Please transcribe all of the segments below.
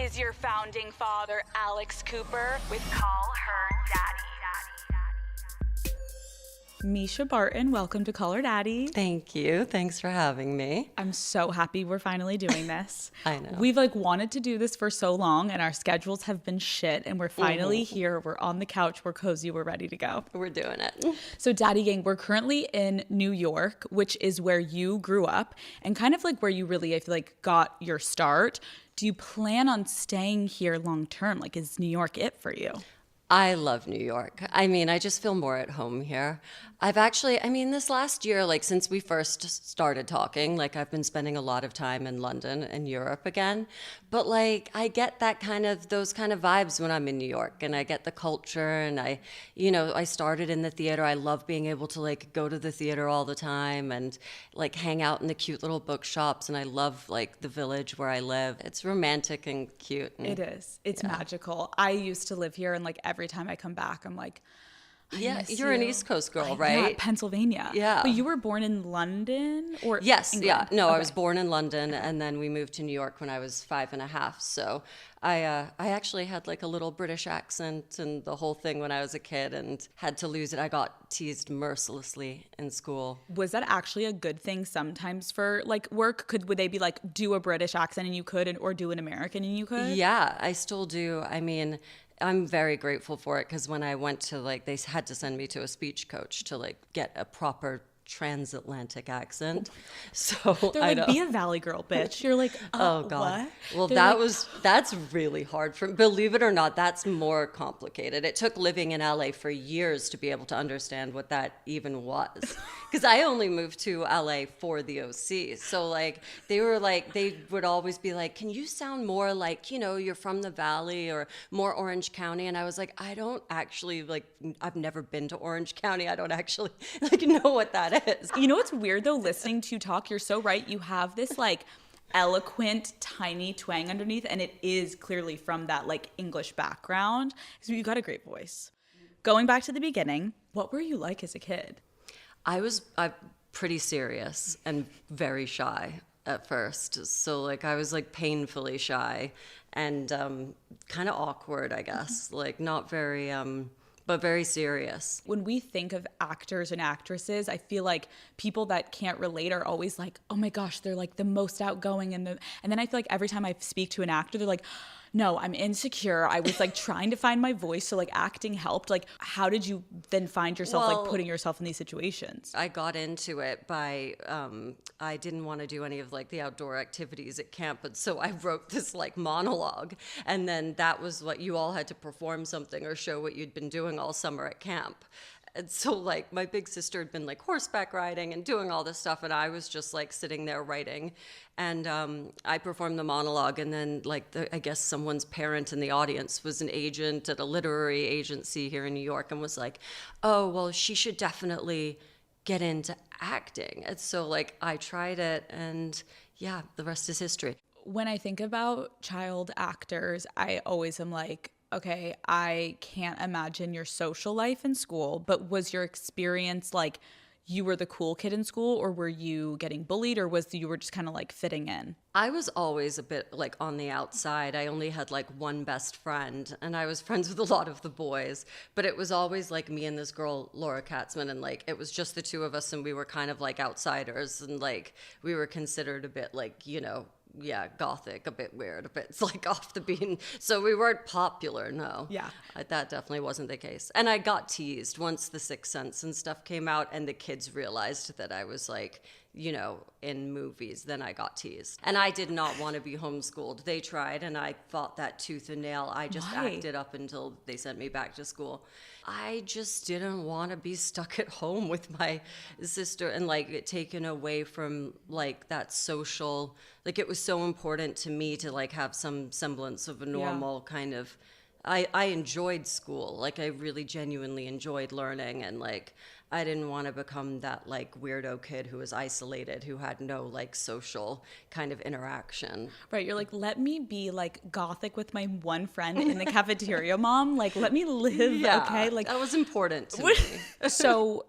is your founding father, Alex Cooper, with Call Her Daddy. Mischa Barton, welcome to Call Her Daddy. Thank you. Thanks for having me. I'm so happy we're finally doing this. I know. We've wanted to do this for so long and our schedules have been shit and we're finally here. We're on the couch. We're cozy. We're ready to go. We're doing it. So Daddy Gang, we're currently in New York, which is where you grew up and kind of where you really, I feel got your start. Do you plan on staying here long term? Is New York it for you? I love New York. I just feel more at home here. This last year, since we first started talking, I've been spending a lot of time in London and Europe again. But I get those kind of vibes when I'm in New York, and I get the culture, and I started in the theater. I love being able to go to the theater all the time and hang out in the cute little bookshops. And I love the village where I live. It's romantic and cute. And, it is. It's magical. I used to live here, and every time I come back, I'm you're an East Coast girl, right? Yeah, Pennsylvania. Yeah. But you were born in London or Yes, England? yeah. No, okay. I was born in London, and then we moved to New York when I was 5.5. So I actually had a little British accent and the whole thing when I was a kid and had to lose it. I got teased mercilessly in school. Was that actually a good thing sometimes for work? Would they be do a British accent and you could, or do an American and you could? Yeah, I still do. I'm very grateful for it because when I went to they had to send me to a speech coach to get a proper transatlantic accent. So they're be a Valley girl, bitch. You're oh God. What? Well, that's really hard for, believe it or not, that's more complicated. It took living in LA for years to be able to understand what that even was. Because I only moved to LA for the OC. So they would always be can you sound more you're from the Valley or more Orange County? And I was I don't actually I've never been to Orange County. I don't actually know what that is. You know what's weird though, listening to you talk, you're so right. You have this eloquent, tiny twang underneath, and it is clearly from that English background. So you got a great voice. Going back to the beginning, what were you like as a kid? I'm pretty serious and very shy at first. So I was painfully shy and kind of awkward, I guess. Not very but very serious. When we think of actors and actresses, I feel people that can't relate are always oh my gosh, they're the most outgoing and then I feel every time I speak to an actor, they're no, I'm insecure. I was trying to find my voice, so acting helped. How did you then find yourself putting yourself in these situations? I got into it by I didn't want to do any of the outdoor activities at camp, but so I wrote this monologue, and then that was what you all had to perform something or show what you'd been doing all summer at camp. And so my big sister had been horseback riding and doing all this stuff, and I was just sitting there writing. And I performed the monologue, and then I guess someone's parent in the audience was an agent at a literary agency here in New York and was oh, well, she should definitely get into acting. And so I tried it, and yeah, the rest is history. When I think about child actors, I always am okay, I can't imagine your social life in school, but was your experience you were the cool kid in school, or were you getting bullied, or you were just kind of fitting in? I was always a bit on the outside. I only had one best friend, and I was friends with a lot of the boys, but it was always me and this girl, Laura Katzman, and it was just the two of us, and we were kind of outsiders, and we were considered a bit gothic, a bit weird, a bit off the beam. So we weren't popular, no. Yeah. That definitely wasn't the case. And I got teased once The Sixth Sense and stuff came out, and the kids realized that I was in movies, then I got teased. And I did not want to be homeschooled. They tried, and I fought that tooth and nail. I just acted up until they sent me back to school. I just didn't want to be stuck at home with my sister and taken away from that social, it was so important to me to have some semblance of a normal kind of, I enjoyed school. I really genuinely enjoyed learning, and I didn't want to become that weirdo kid who was isolated, who had no social kind of interaction. Right. You're let me be gothic with my one friend in the cafeteria, mom. Let me live. Yeah, okay. that was important to me. So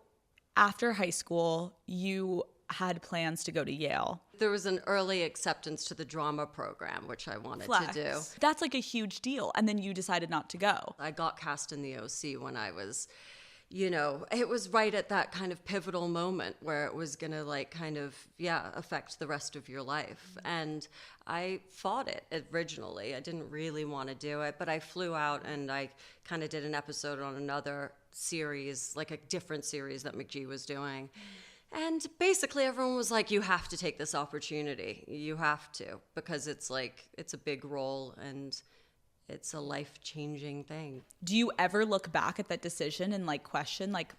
after high school, you had plans to go to Yale. There was an early acceptance to the drama program, which I wanted Flex. to do. That's like a huge deal. And then you decided not to go. I got cast in the OC when I was, it was right at that kind of pivotal moment where it was going to like kind of, affect the rest of your life. And I fought it originally. I didn't really want to do it, but I flew out and I kind of did an episode on another series, like a different series that McG was doing. And basically everyone was like, you have to take this opportunity. You have to, because it's a big role and it's a life-changing thing. Do you ever look back at that decision and like question like,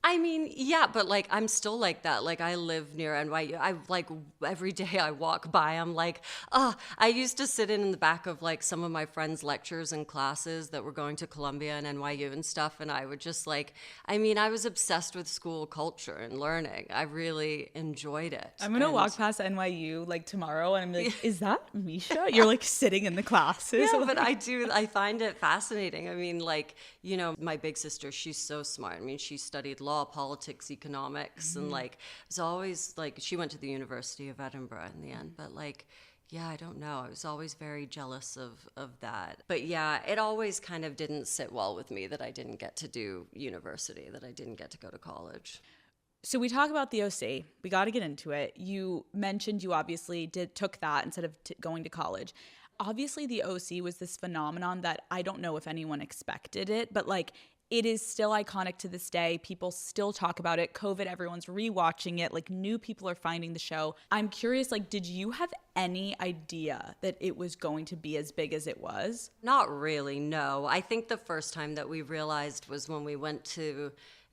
I mean, yeah, but like I'm still like that. Like I live near NYU. I like every day I walk by, I'm like, I used to sit in the back of like some of my friends' lectures and classes that were going to Columbia and NYU and stuff. And I would just like, I was obsessed with school culture and learning. I really enjoyed it. I'm going to walk past NYU like tomorrow and I'm like, is that Mischa? You're like sitting in the classes. Yeah, but I find it fascinating. I mean, like, my big sister, she's so smart. I mean, she studied law, politics, economics, and like, it's always like, she went to the University of Edinburgh in the end, but like, yeah, I don't know. I was always very jealous of that. But yeah, it always kind of didn't sit well with me that I didn't get to do university, that I didn't get to go to college. So we talk about the OC. We got to get into it. You mentioned you obviously took that instead of going to college. Obviously, the OC was this phenomenon that I don't know if anyone expected it, but like it is still iconic to this day. People still talk about it. COVID, everyone's rewatching it. Like new people are finding the show. I'm curious, like, did you have any idea that it was going to be as big as it was? Not really, no. I think the first time that we realized was when we went to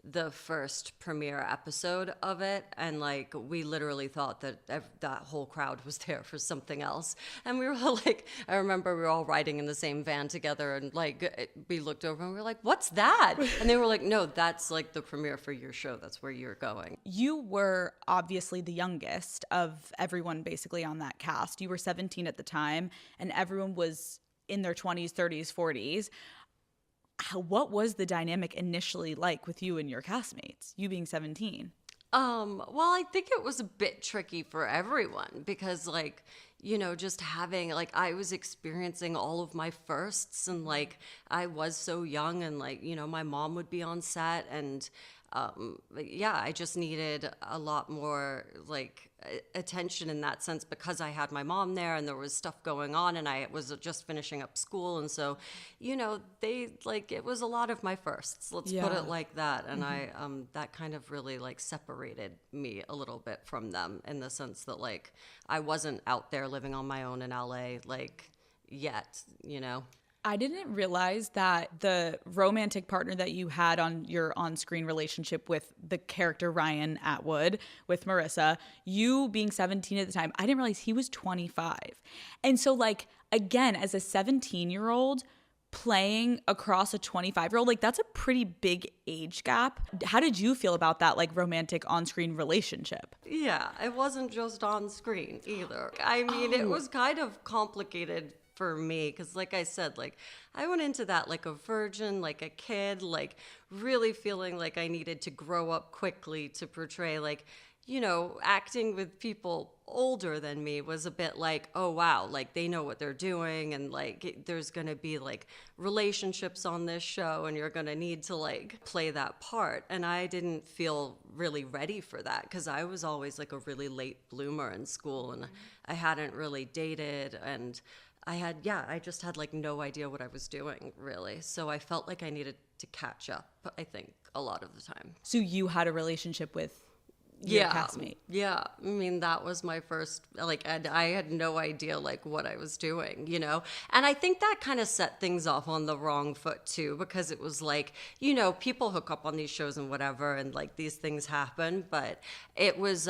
the first premiere episode of it, and like we literally thought that that whole crowd was there for something else, and we were like, I remember we were all riding in the same van together, and like we looked over and we were like, what's that? And they were like, no, that's like the premiere for your show, that's where you're going. You were obviously the youngest of everyone basically on that cast. You were 17 at the time and everyone was in their 20s, 30s, 40s. What was the dynamic initially like with you and your castmates, you being 17? Well, I think it was a bit tricky for everyone because like, just having, like, I was experiencing all of my firsts and like, I was so young and like, my mom would be on set and I just needed a lot more like attention in that sense because I had my mom there and there was stuff going on and I was just finishing up school. And so, they like, it was a lot of my firsts, let's put it like that. And I, that kind of really like separated me a little bit from them in the sense that like, I wasn't out there living on my own in LA, like yet, I didn't realize that the romantic partner that you had on your on-screen relationship with the character Ryan Atwood, with Marissa, you being 17 at the time, I didn't realize he was 25. And so like, again, as a 17-year-old playing across a 25-year-old, like that's a pretty big age gap. How did you feel about that like romantic on-screen relationship? Yeah, it wasn't just on screen either. I mean, it was kind of complicated for me because like I said, like I went into that like a virgin, like a kid, like really feeling like I needed to grow up quickly to portray like, acting with people older than me was a bit like, oh wow, like they know what they're doing and like there's gonna be like relationships on this show and you're gonna need to like play that part. And I didn't feel really ready for that because I was always like a really late bloomer in school and I hadn't really dated and I just had like no idea what I was doing really. So I felt like I needed to catch up, I think, a lot of the time. So you had a relationship with your castmate? Yeah. I mean, that was my first, like, I had no idea, like, what I was doing, And I think that kind of set things off on the wrong foot, too, because it was like, people hook up on these shows and whatever, and, like, these things happen. But it was,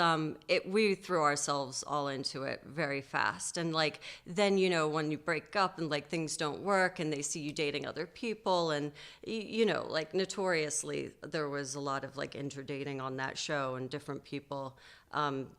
we threw ourselves all into it very fast. And, like, then, when you break up and, like, things don't work and they see you dating other people and, like, notoriously, there was a lot of, like, interdating on that show and different people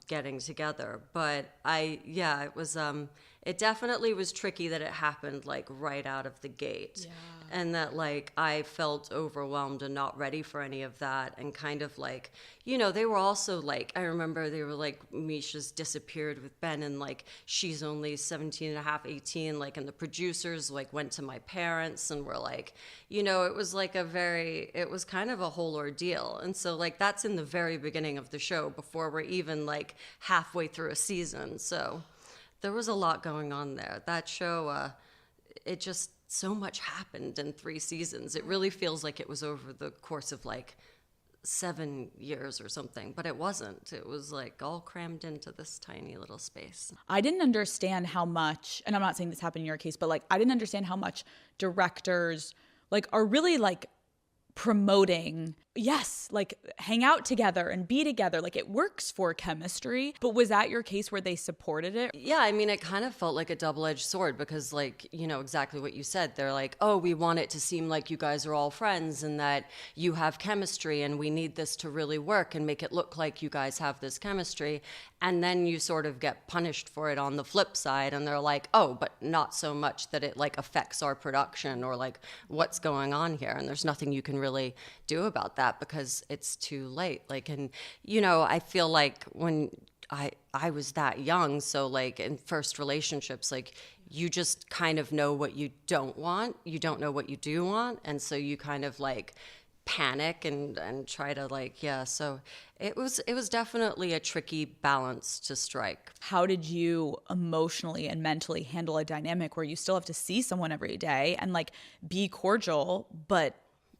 getting together. But it it definitely was tricky that it happened like right out of the gate. Yeah. And that like I felt overwhelmed and not ready for any of that, and kind of like, they were also like, I remember they were like, Mischa's disappeared with Ben, and like she's only 17 and a half, 18, like, and the producers like went to my parents and were like, it was like it was kind of a whole ordeal. And so like that's in the very beginning of the show before we're even like halfway through a season. So there was a lot going on there. That show, it just, so much happened in 3 seasons. It really feels like it was over the course of like 7 years or something, but it wasn't. It was like all crammed into this tiny little space. I didn't understand how much, and I'm not saying this happened in your case, but like I didn't understand how much directors like are really like promoting, yes, like hang out together and be together. Like it works for chemistry. But was that your case where they supported it? Yeah, I mean, it kind of felt like a double-edged sword because, like, exactly what you said. They're like, oh, we want it to seem like you guys are all friends and that you have chemistry and we need this to really work and make it look like you guys have this chemistry. And then you sort of get punished for it on the flip side. And they're like, oh, but not so much that it like affects our production or like what's going on here. And there's nothing you can really do about that because it's too late. Like, and, I feel like when I was that young, so like in first relationships, like you just kind of know what you don't want. You don't know what you do want. And so you kind of like panic and try to like, yeah. So it was definitely a tricky balance to strike. How did you emotionally and mentally handle a dynamic where you still have to see someone every day and like be cordial, but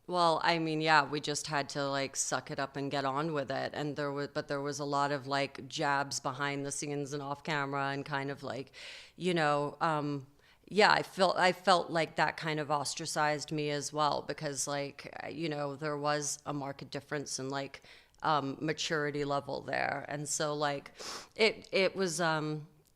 well, I mean, yeah, we just had to like suck it up and get on with it. And there was a lot of like jabs behind the scenes and off camera and kind of like, yeah, I felt like that kind of ostracized me as well because like, there was a marked difference in like maturity level there. And so like it was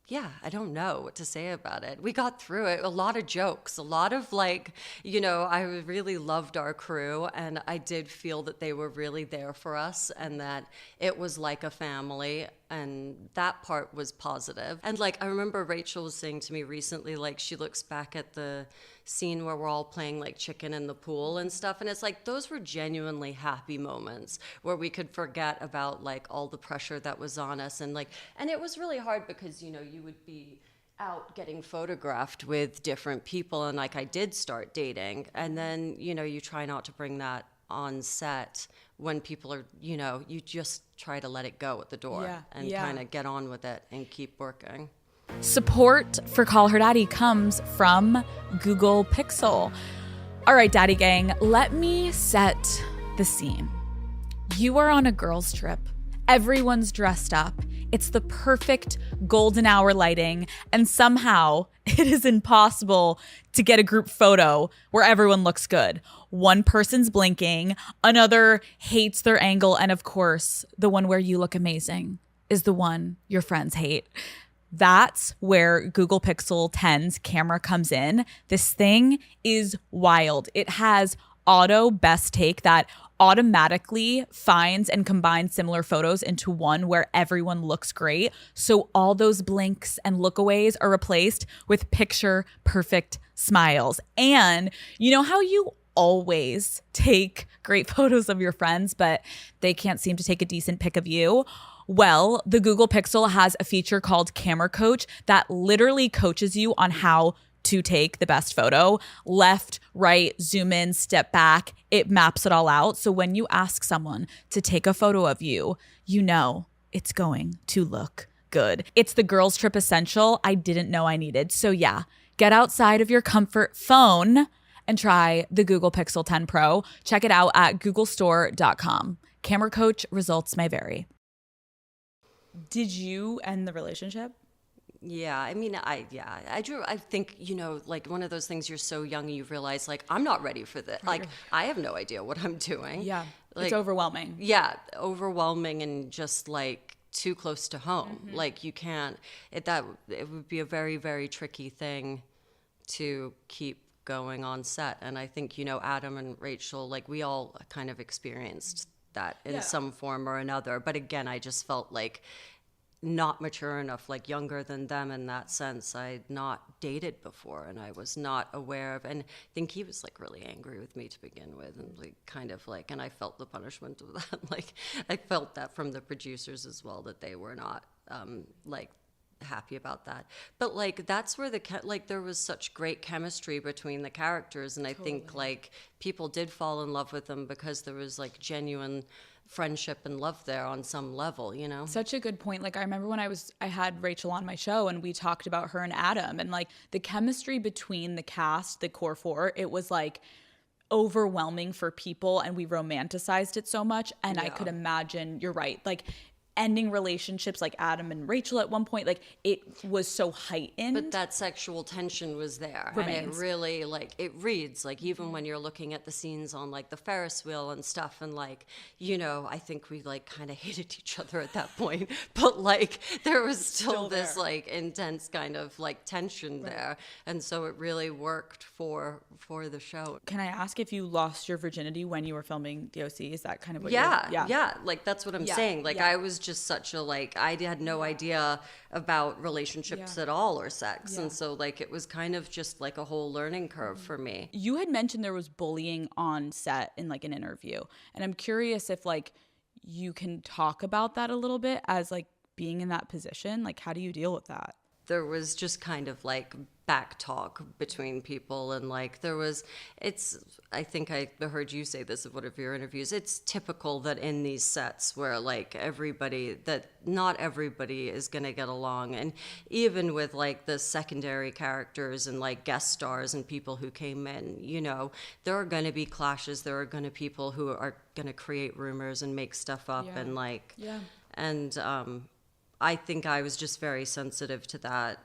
yeah, I don't know what to say about it. We got through it. A lot of jokes, a lot of like, I really loved our crew and I did feel that they were really there for us and that it was like a family. And that part was positive. And like, I remember Rachel was saying to me recently, like she looks back at the scene where we're all playing like chicken in the pool and stuff. And it's like, those were genuinely happy moments where we could forget about like all the pressure that was on us. And like, and it was really hard because, you would be out getting photographed with different people. And like, I did start dating. And then, you try not to bring that on set when people are, you just try to let it go at the door and kind of get on with it and keep working. Support for Call Her Daddy comes from Google Pixel. All right, Daddy Gang, let me set the scene. You are on a girls' trip. Everyone's dressed up. It's the perfect golden hour lighting, and somehow it is impossible to get a group photo where everyone looks good. One person's blinking, another hates their angle, and of course, the one where you look amazing is the one your friends hate. That's where Google Pixel 10's camera comes in. This thing is wild. It has auto best take that automatically finds and combines similar photos into one where everyone looks great. So all those blinks and lookaways are replaced with picture perfect smiles. And you know how you always take great photos of your friends, but they can't seem to take a decent pic of you? Well, the Google Pixel has a feature called Camera Coach that literally coaches you on how to take the best photo. Left, right, zoom in, step back. It maps it all out. So when you ask someone to take a photo of you, you know it's going to look good. It's the girls' trip essential I didn't know I needed. So yeah, get outside of your comfort phone and try the Google Pixel 10 Pro. Check it out at googlestore.com. Camera Coach, results may vary. Did you end the relationship? Yeah, I mean, I think, like one of those things, you're so young and you realize like, I'm not ready for this. Like, I have no idea what I'm doing. Yeah, like, it's overwhelming. Yeah, overwhelming and just like too close to home. Mm-hmm. Like you can't, it would be a very, very tricky thing to keep going on set. And I think, Adam and Rachel, like we all kind of experienced that in some form or another. But again, I just felt like not mature enough, like younger than them in that sense. I'd not dated before, and I was not aware of, and I think he was like really angry with me to begin with, and like kind of like, and I felt the punishment of that. Like I felt that from the producers as well, that they were not like happy about that. But like that's where like there was such great chemistry between the characters, and I think like people did fall in love with them because there was like genuine friendship and love there on some level, you know? Such a good point. Like I remember when I had Rachel on my show and we talked about her and Adam, and like the chemistry between the cast, the core four, it was like overwhelming for people, and we romanticized it so much. And I could imagine, you're right, like ending relationships like Adam and Rachel at one point, like it was so heightened. But that sexual tension was there. Remains. And it really, like, it reads, like, even when you're looking at the scenes on, like, the Ferris wheel and stuff, and, like, you know, I think we, like, kind of hated each other at that point. But, like, there was still this, like, intense kind of, like, tension there. And so it really worked for the show. Can I ask if you lost your virginity when you were filming the OC? Is that kind of what Yeah. Like, that's what I'm saying. Like, I was just such a, like, I had no idea about relationships at all or sex. And so, like, it was kind of just like a whole learning curve for me. You had mentioned there was bullying on set in like an interview. And I'm curious if like you can talk about that a little bit as like being in that position. Like, how do you deal with that? There was just kind of like back talk between people, and like there was, I think I heard you say this in one of your interviews, it's typical that in these sets where like not everybody is going to get along, and even with like the secondary characters and like guest stars and people who came in, you know, there are going to be clashes, there are going to people who are going to create rumors and make stuff up and like and I think I was just very sensitive to that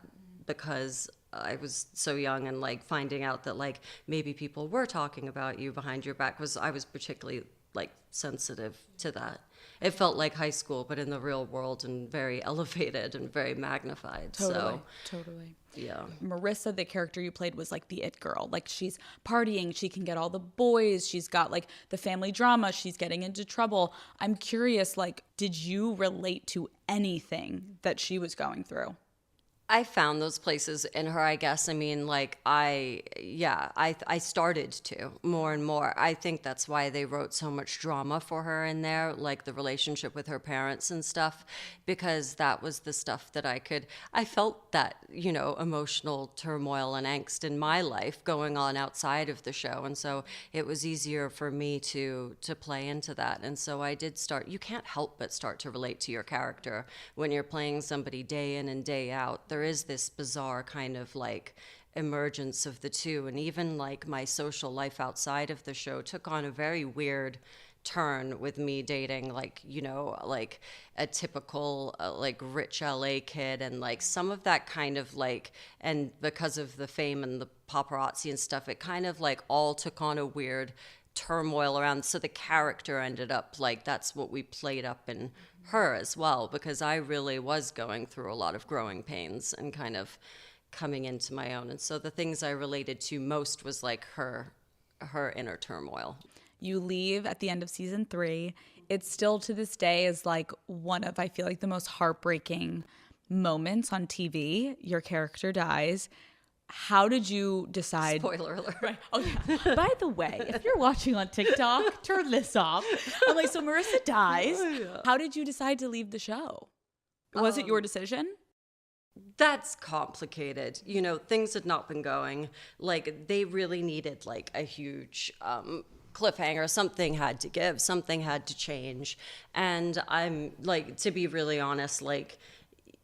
because I was so young, and like finding out that like maybe people were talking about you behind your back I was particularly like sensitive to that. It felt like high school, but in the real world, and very elevated and very magnified. Totally. Yeah. Marissa, the character you played, was like the it girl. Like she's partying, she can get all the boys, she's got like the family drama, she's getting into trouble. I'm curious, like, did you relate to anything that she was going through? I found those places in her, I guess. I mean, like, I started to more and more. I think that's why they wrote so much drama for her in there, like the relationship with her parents and stuff, because that was the stuff that I felt that, you know, emotional turmoil and angst in my life going on outside of the show. And so it was easier for me to play into that. And so I did you can't help but start to relate to your character when you're playing somebody day in and day out. There is this bizarre kind of like emergence of the two, and even like my social life outside of the show took on a very weird turn with me dating like, you know, like a typical like rich LA kid, and like some of that kind of like, and because of the fame and the paparazzi and stuff, it kind of like all took on a weird turmoil around. So the character ended up like, that's what we played up in her as well, because I really was going through a lot of growing pains and kind of coming into my own. And so the things I related to most was like her inner turmoil. You leave at the end of season 3. It still to this day is like one of, I feel like, the most heartbreaking moments on TV. Your character dies. How did you decide? Spoiler alert. Right. Oh, yeah. By the way, if you're watching on TikTok, turn this off. I'm like, so Marissa dies. Oh, yeah. How did you decide to leave the show? Was it your decision? That's complicated. You know, things had not been going. Like, they really needed, like, a huge cliffhanger. Something had to give. Something had to change. And I'm, like, to be really honest, like,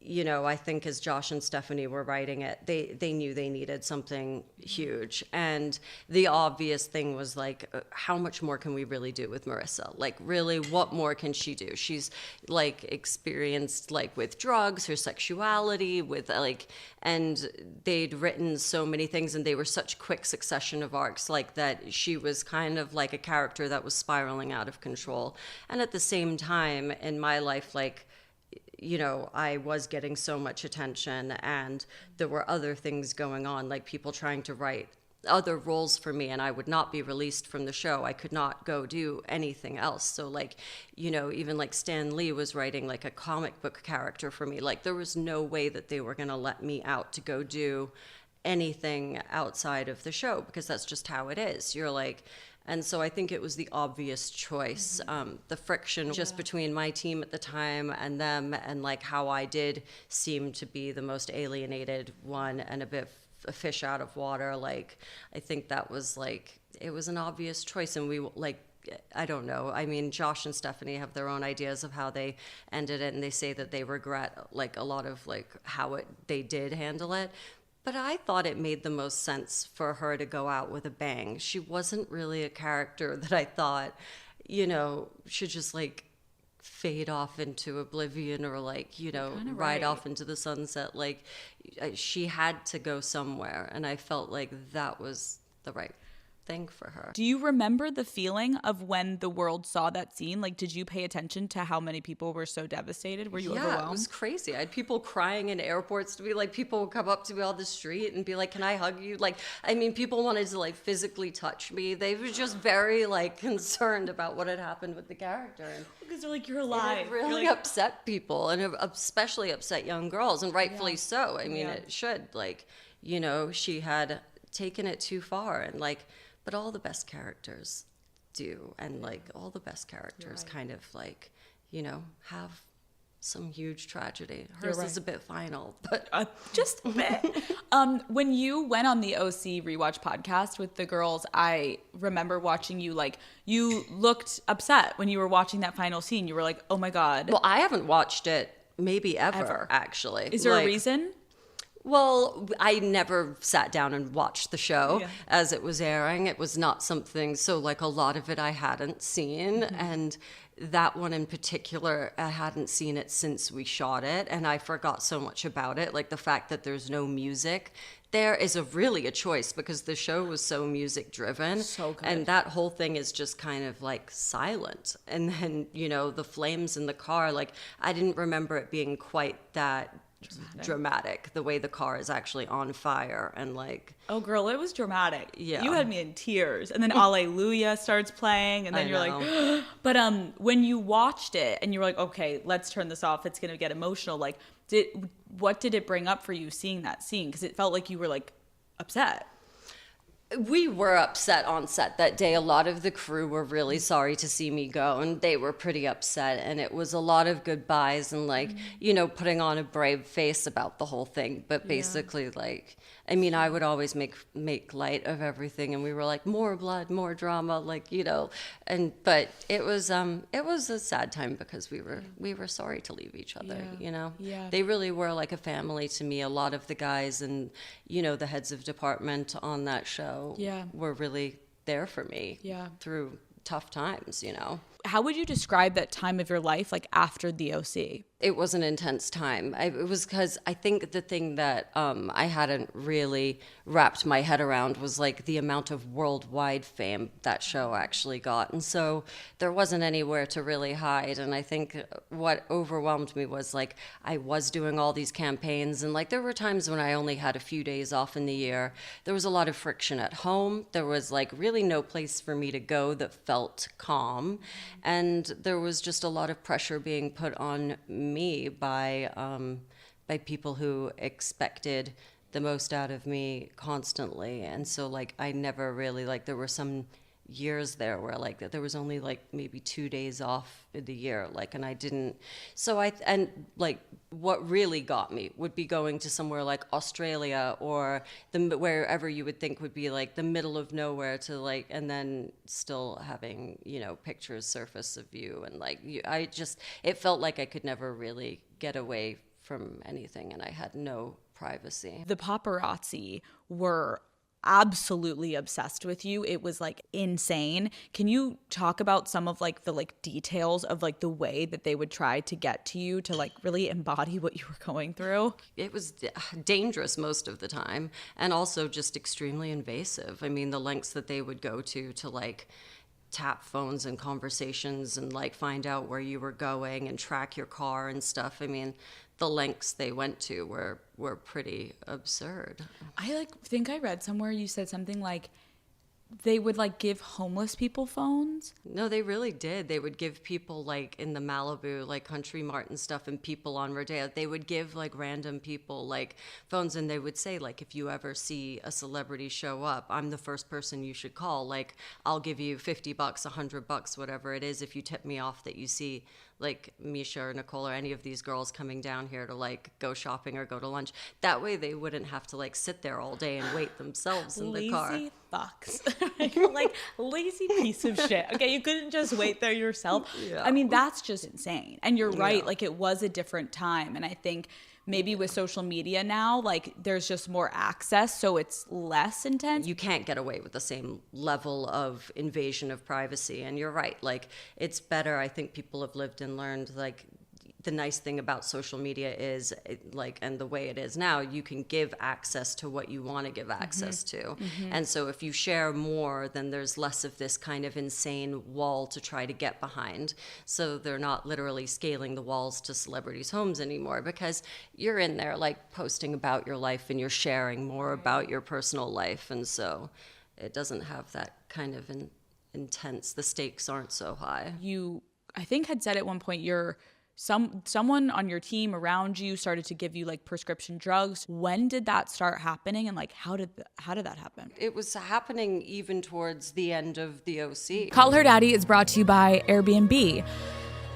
you know, I think as Josh and Stephanie were writing it, they knew they needed something huge. And the obvious thing was like, how much more can we really do with Marissa? Like, really, what more can she do? She's like experienced like with drugs, her sexuality, with like, and they'd written so many things, and they were such quick succession of arcs like that. She was kind of like a character that was spiraling out of control. And at the same time in my life, like, you know, I was getting so much attention, and there were other things going on, like people trying to write other roles for me, and I would not be released from the show. I could not go do anything else. So like, you know, even like Stan Lee was writing like a comic book character for me. Like there was no way that they were going to let me out to go do anything outside of the show, because that's just how it is. You're like, and so I think it was the obvious choice. The friction just between my team at the time and them, and like how I did seem to be the most alienated one and a bit a fish out of water. Like, I think that was like, it was an obvious choice. And we like, I don't know. I mean, Josh and Stephanie have their own ideas of how they ended it, and they say that they regret like a lot of like how they did handle it. But I thought it made the most sense for her to go out with a bang. She wasn't really a character that I thought, you know, should just like fade off into oblivion or like, you know, ride off into the sunset. Like, she had to go somewhere, and I felt like that was the right thing for her. Do you remember the feeling of when the world saw that scene? Like, did you pay attention to how many people were so devastated? Were you overwhelmed? Yeah, it was crazy. I had people crying in airports to be like, people would come up to me on the street and be like, can I hug you? Like, I mean, people wanted to like physically touch me. They were just very like concerned about what had happened with the character. And because they're like, you're alive. it really like, upset people, and it especially upset young girls, and rightfully so. I mean, it should. Like, you know, she had taken it too far, and like, but all the best characters do. And like all the best characters kind of like, you know, have some huge tragedy. Hers is a bit final, but just a bit. When you went on the OC rewatch podcast with the girls, I remember watching you, like, you looked upset when you were watching that final scene. You were like, oh my God. Well, I haven't watched it maybe ever. Actually. Is there a reason? Well, I never sat down and watched the show as it was airing. It was not something, so like a lot of it I hadn't seen. And that one in particular, I hadn't seen it since we shot it. And I forgot so much about it. Like the fact that there's no music there is really a choice, because the show was so music driven. So good. And that whole thing is just kind of like silent. And then, you know, the flames in the car, like I didn't remember it being quite that dramatic, the way the car is actually on fire. And like, oh girl, it was dramatic. Yeah, you had me in tears. And then Alleluia starts playing, and then you're like but when you watched it and you were like, okay, let's turn this off, it's gonna get emotional, like what did it bring up for you seeing that scene? Because it felt like you were like upset. We were upset on set that day. A lot of the crew were really sorry to see me go, and they were pretty upset. And it was a lot of goodbyes and like, you know, putting on a brave face about the whole thing. But basically, like, I mean, I would always make light of everything, and we were like, more blood, more drama, like, you know. And but it was a sad time, because we were sorry to leave each other, you know. Yeah. They really were like a family to me. A lot of the guys and, you know, the heads of department on that show were really there for me through tough times, you know. How would you describe that time of your life, like after the OC? It was an intense time. It was because I think the thing that I hadn't really wrapped my head around was like the amount of worldwide fame that show actually got. And so there wasn't anywhere to really hide. And I think what overwhelmed me was like I was doing all these campaigns, and like there were times when I only had a few days off in the year. There was a lot of friction at home. There was like really no place for me to go that felt calm. And there was just a lot of pressure being put on me by people who expected the most out of me constantly. And so like I never really, like there were some years there where like there was only like maybe 2 days off in the year, like, and I didn't. So and like what really got me would be going to somewhere like Australia or wherever you would think would be like the middle of nowhere, to like, and then still having, you know, pictures surface of you, and like it felt like I could never really get away from anything, and I had no privacy. The paparazzi were absolutely obsessed with you. It was like insane. Can you talk about some of like the like details of like the way that they would try to get to you to like really embody what you were going through? It was dangerous most of the time, and also just extremely invasive. I mean, the lengths that they would go to like tap phones and conversations and like find out where you were going and track your car and stuff. I mean, the lengths they went to were pretty absurd. I think I read somewhere you said something like they would like give homeless people phones. No, they really did. They would give people like in the Malibu, like Country Mart and stuff, and people on Rodeo, they would give like random people like phones, and they would say like, if you ever see a celebrity show up, I'm the first person you should call. Like, I'll give you $50, $100, whatever it is, if you tip me off that you see like Mischa or Nicole or any of these girls coming down here to like go shopping or go to lunch. That way they wouldn't have to like sit there all day and wait themselves in the car. Lazy fucks. Like, lazy piece of shit. Okay, you couldn't just wait there yourself. Yeah. I mean, that's just insane. And you're right, Yeah. like it was a different time. And I think maybe with social media now, like there's just more access, so it's less intense. You can't get away with the same level of invasion of privacy. And you're right, like it's better. I think people have lived and learned, like the nice thing about social media is like, and the way it is now, you can give access to what you want to give access to. And so if you share more, then there's less of this kind of insane wall to try to get behind. So they're not literally scaling the walls to celebrities' homes anymore, because you're in there like posting about your life and you're sharing more about your personal life. And so it doesn't have that kind of intense, the stakes aren't so high. You, I think, had said at one point someone on your team around you started to give you like prescription drugs. When did that start happening, and like how did that happen? It was happening even towards the end of the OC. Call Her Daddy is brought to you by Airbnb.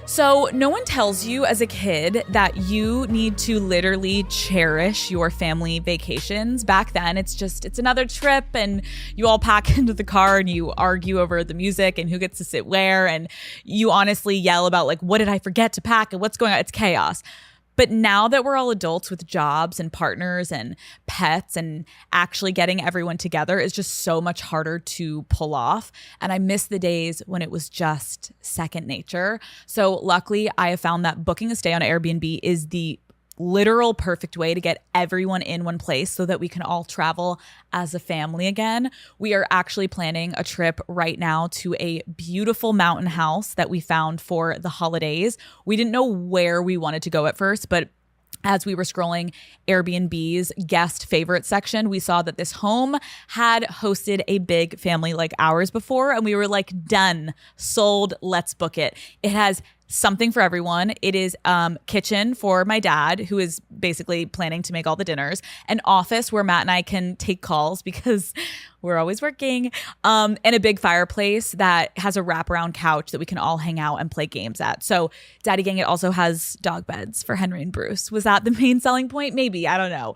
So no one tells you as a kid that you need to literally cherish your family vacations. Back then, it's another trip, and you all pack into the car and you argue over the music and who gets to sit where, and you honestly yell about like, what did I forget to pack and what's going on? It's chaos. But now that we're all adults with jobs and partners and pets, and actually getting everyone together is just so much harder to pull off. And I miss the days when it was just second nature. So luckily, I have found that booking a stay on Airbnb is the literal perfect way to get everyone in one place so that we can all travel as a family again. We are actually planning a trip right now to a beautiful mountain house that we found for the holidays. We didn't know where we wanted to go at first, but as we were scrolling Airbnb's guest favorite section, we saw that this home had hosted a big family like ours before, and we were like, done, sold, let's book it. It has something for everyone. It is kitchen for my dad, who is basically planning to make all the dinners, an office where Matt and I can take calls because we're always working, and a big fireplace that has a wraparound couch that we can all hang out and play games at. So Daddy Gang, it also has dog beds for Henry and Bruce. Was that the main selling point? Maybe, I don't know.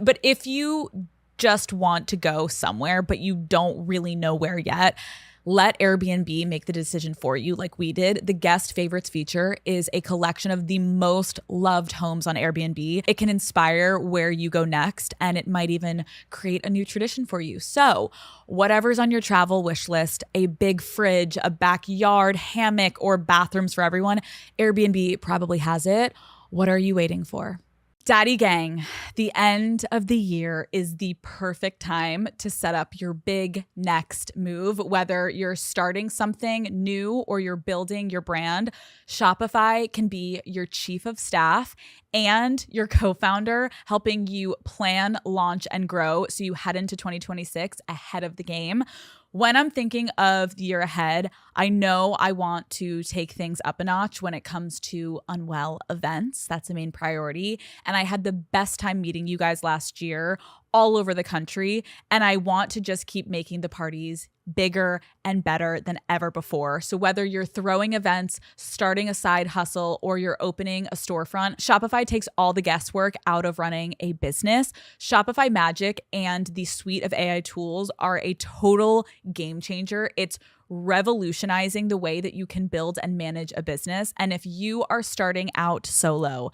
But if you just want to go somewhere, but you don't really know where yet, let Airbnb make the decision for you like we did. The guest favorites feature is a collection of the most loved homes on Airbnb. It can inspire where you go next, and it might even create a new tradition for you. So whatever's on your travel wish list, a big fridge, a backyard, hammock, or bathrooms for everyone, Airbnb probably has it. What are you waiting for? Daddy Gang, the end of the year is the perfect time to set up your big next move. Whether you're starting something new or you're building your brand, Shopify can be your chief of staff and your co-founder, helping you plan, launch, and grow so you head into 2026 ahead of the game. When I'm thinking of the year ahead, I know I want to take things up a notch when it comes to Unwell events. That's a main priority. And I had the best time meeting you guys last year all over the country. And I want to just keep making the parties bigger and better than ever before. So whether you're throwing events, starting a side hustle, or you're opening a storefront, Shopify takes all the guesswork out of running a business. Shopify Magic and the suite of AI tools are a total game changer. It's revolutionizing the way that you can build and manage a business. And if you are starting out solo,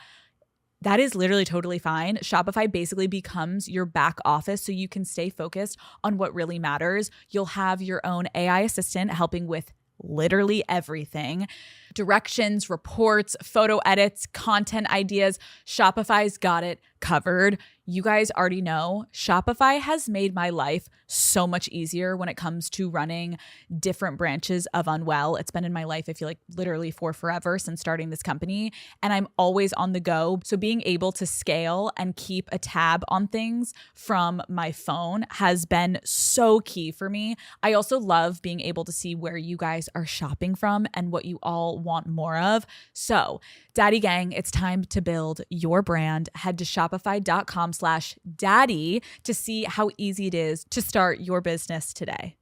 that is literally totally fine. Shopify basically becomes your back office so you can stay focused on what really matters. You'll have your own AI assistant helping with literally everything. directions, reports, photo edits, content ideas. Shopify's got it covered. You guys already know Shopify has made my life so much easier when it comes to running different branches of Unwell. It's been in my life, I feel like literally for forever since starting this company, and I'm always on the go. So being able to scale and keep a tab on things from my phone has been so key for me. I also love being able to see where you guys are shopping from and what you all want more of. So Daddy Gang, it's time to build your brand. Head to shopify.com/daddy to see how easy it is to start your business today.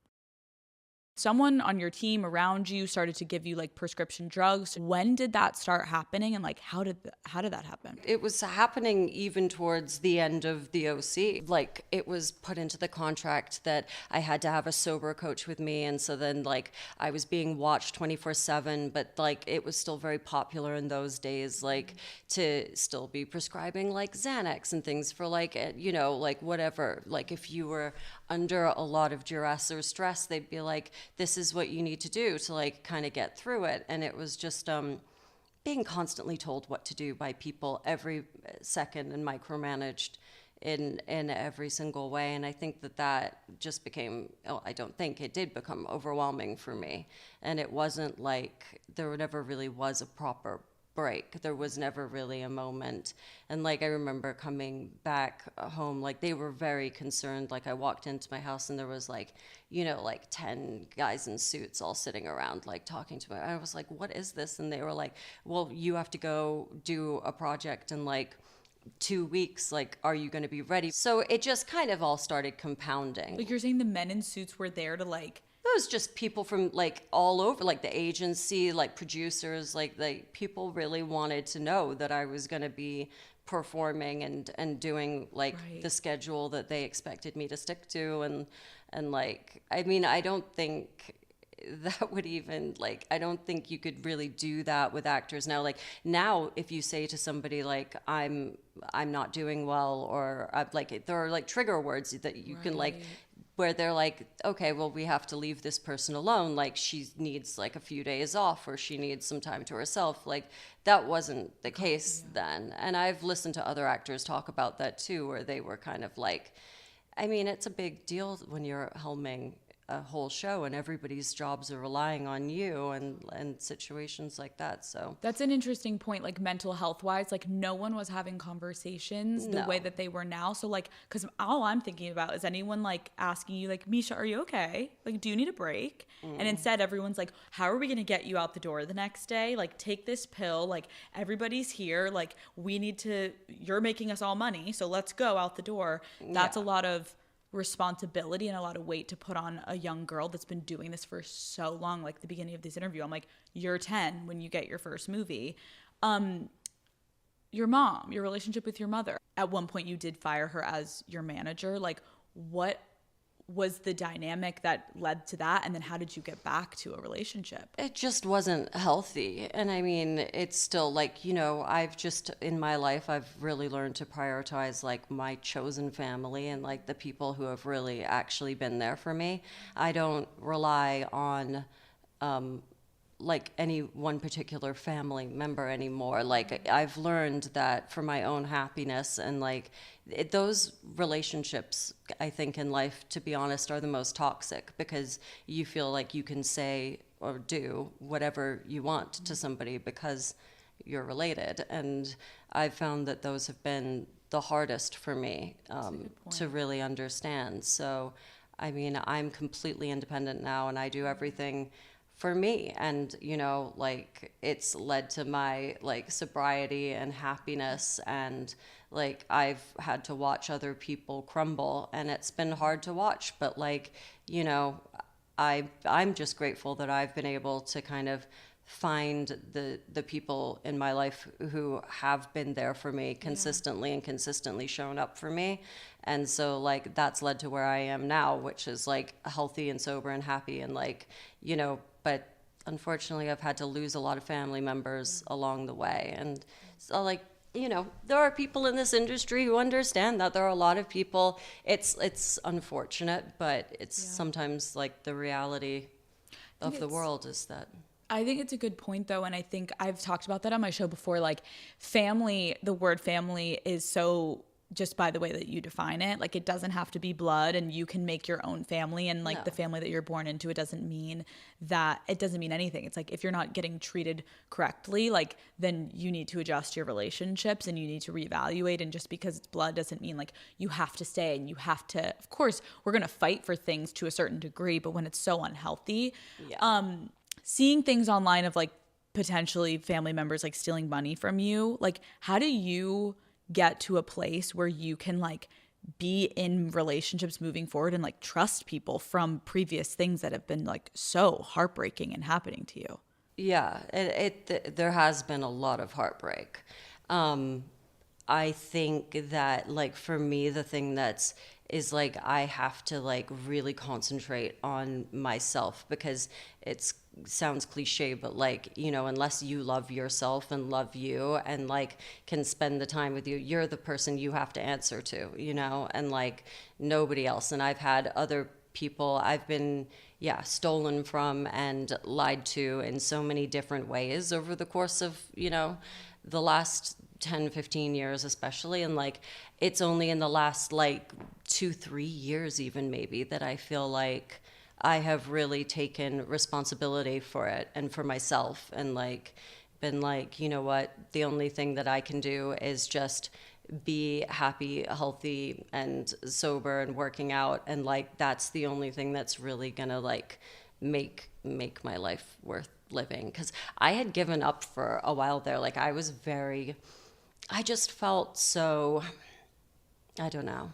Someone on your team around you started to give you like prescription drugs. When did that start happening, and like how did that happen? It was happening even towards the end of the OC. Like, it was put into the contract that I had to have a sober coach with me, and so then like I was being watched 24/7, but like it was still very popular in those days, like to still be prescribing like Xanax and things for like, you know, like whatever. Like if you were under a lot of duress or stress, they'd be like, this is what you need to do to like kind of get through it. And it was just being constantly told what to do by people every second and micromanaged in every single way. And I think that just became, I don't think it did become overwhelming for me. And it wasn't like there never really was a proper break. There was never really a moment. And like I remember coming back home, like they were very concerned. Like I walked into my house and there was like, you know, like 10 guys in suits all sitting around like talking to me. I was like, what is this? And they were like, well, you have to go do a project in like 2 weeks. Like, are you going to be ready? So it just kind of all started compounding. Like you're saying the men in suits were there to like, it was just people from like all over, like the agency, like producers, like people really wanted to know that I was going to be performing and doing like the schedule that they expected me to stick to. And like, I mean, I don't think that would even like, I don't think you could really do that with actors now. Like now, if you say to somebody like, I'm not doing well, or I'm like, there are like trigger words that you can like, where they're like, okay, well, we have to leave this person alone. Like she needs like a few days off, or she needs some time to herself. Like that wasn't the case then. And I've listened to other actors talk about that too, where they were kind of like, I mean, it's a big deal when you're helming a whole show and everybody's jobs are relying on you and situations like that. So that's an interesting point, like mental health wise, like no one was having conversations the way that they were now. So like, because all I'm thinking about is anyone like asking you like, Mischa, are you okay? Like, do you need a break? And instead everyone's like, how are we going to get you out the door the next day? Like, take this pill. Like, everybody's here. Like, you're making us all money, so let's go out the door. That's a lot of responsibility and a lot of weight to put on a young girl that's been doing this for so long. Like the beginning of this interview, I'm like, you're 10 when you get your first movie. Your mom, your relationship with your mother, at one point you did fire her as your manager. Like, what was the dynamic that led to that? And then how did you get back to a relationship? It just wasn't healthy. And I mean, it's still like, you know, in my life, I've really learned to prioritize like my chosen family and like the people who have really actually been there for me. I don't rely on like any one particular family member anymore. Like I've learned that for my own happiness and like those relationships, I think in life, to be honest, are the most toxic because you feel like you can say or do whatever you want to somebody because you're related. And I've found that those have been the hardest for me to really understand. So, I mean, I'm completely independent now and I do everything for me. And, you know, like it's led to my like sobriety and happiness. And like I've had to watch other people crumble and it's been hard to watch. But like, you know, I'm just grateful that I've been able to kind of find the people in my life who have been there for me consistently and consistently shown up for me. And so like that's led to where I am now, which is like healthy and sober and happy and like, you know, but unfortunately I've had to lose a lot of family members along the way. And so like, you know, there are people in this industry who understand that. There are a lot of people. It's unfortunate, but it's sometimes like the reality of the world is that. I think it's a good point though. And I think I've talked about that on my show before. Like family, the word family is so just by the way that you define it. Like it doesn't have to be blood and you can make your own family. And like No. the family that you're born into, it doesn't mean that it doesn't mean anything. It's like if you're not getting treated correctly, like then you need to adjust your relationships and you need to reevaluate. And just because it's blood doesn't mean like you have to stay and you have to, of course, we're going to fight for things to a certain degree, but when it's so unhealthy, seeing things online of like potentially family members like stealing money from you, like how do you get to a place where you can like be in relationships moving forward and like trust people from previous things that have been like so heartbreaking and happening to you? Yeah, there has been a lot of heartbreak. I think that like for me, the thing that's is like I have to like really concentrate on myself because it's sounds cliche, but like, you know, unless you love yourself and love you and like can spend the time with you, you're the person you have to answer to, you know, and like nobody else. And I've had other people I've been stolen from and lied to in so many different ways over the course of, you know, the last 10-15 years especially. And like it's only in the last like 2-3 years even maybe that I feel like I have really taken responsibility for it and for myself and like been like, you know what, the only thing that I can do is just be happy, healthy, and sober and working out. And like that's the only thing that's really gonna like make my life worth living. Because I had given up for a while there. Like I just felt so, I don't know,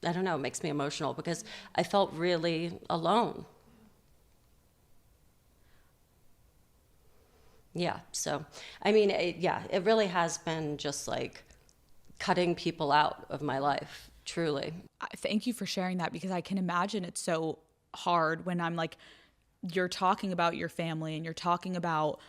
it makes me emotional because I felt really alone. Yeah, so, I mean, it really has been just like cutting people out of my life, truly. Thank you for sharing that because I can imagine it's so hard when I'm like, you're talking about your family and you're talking about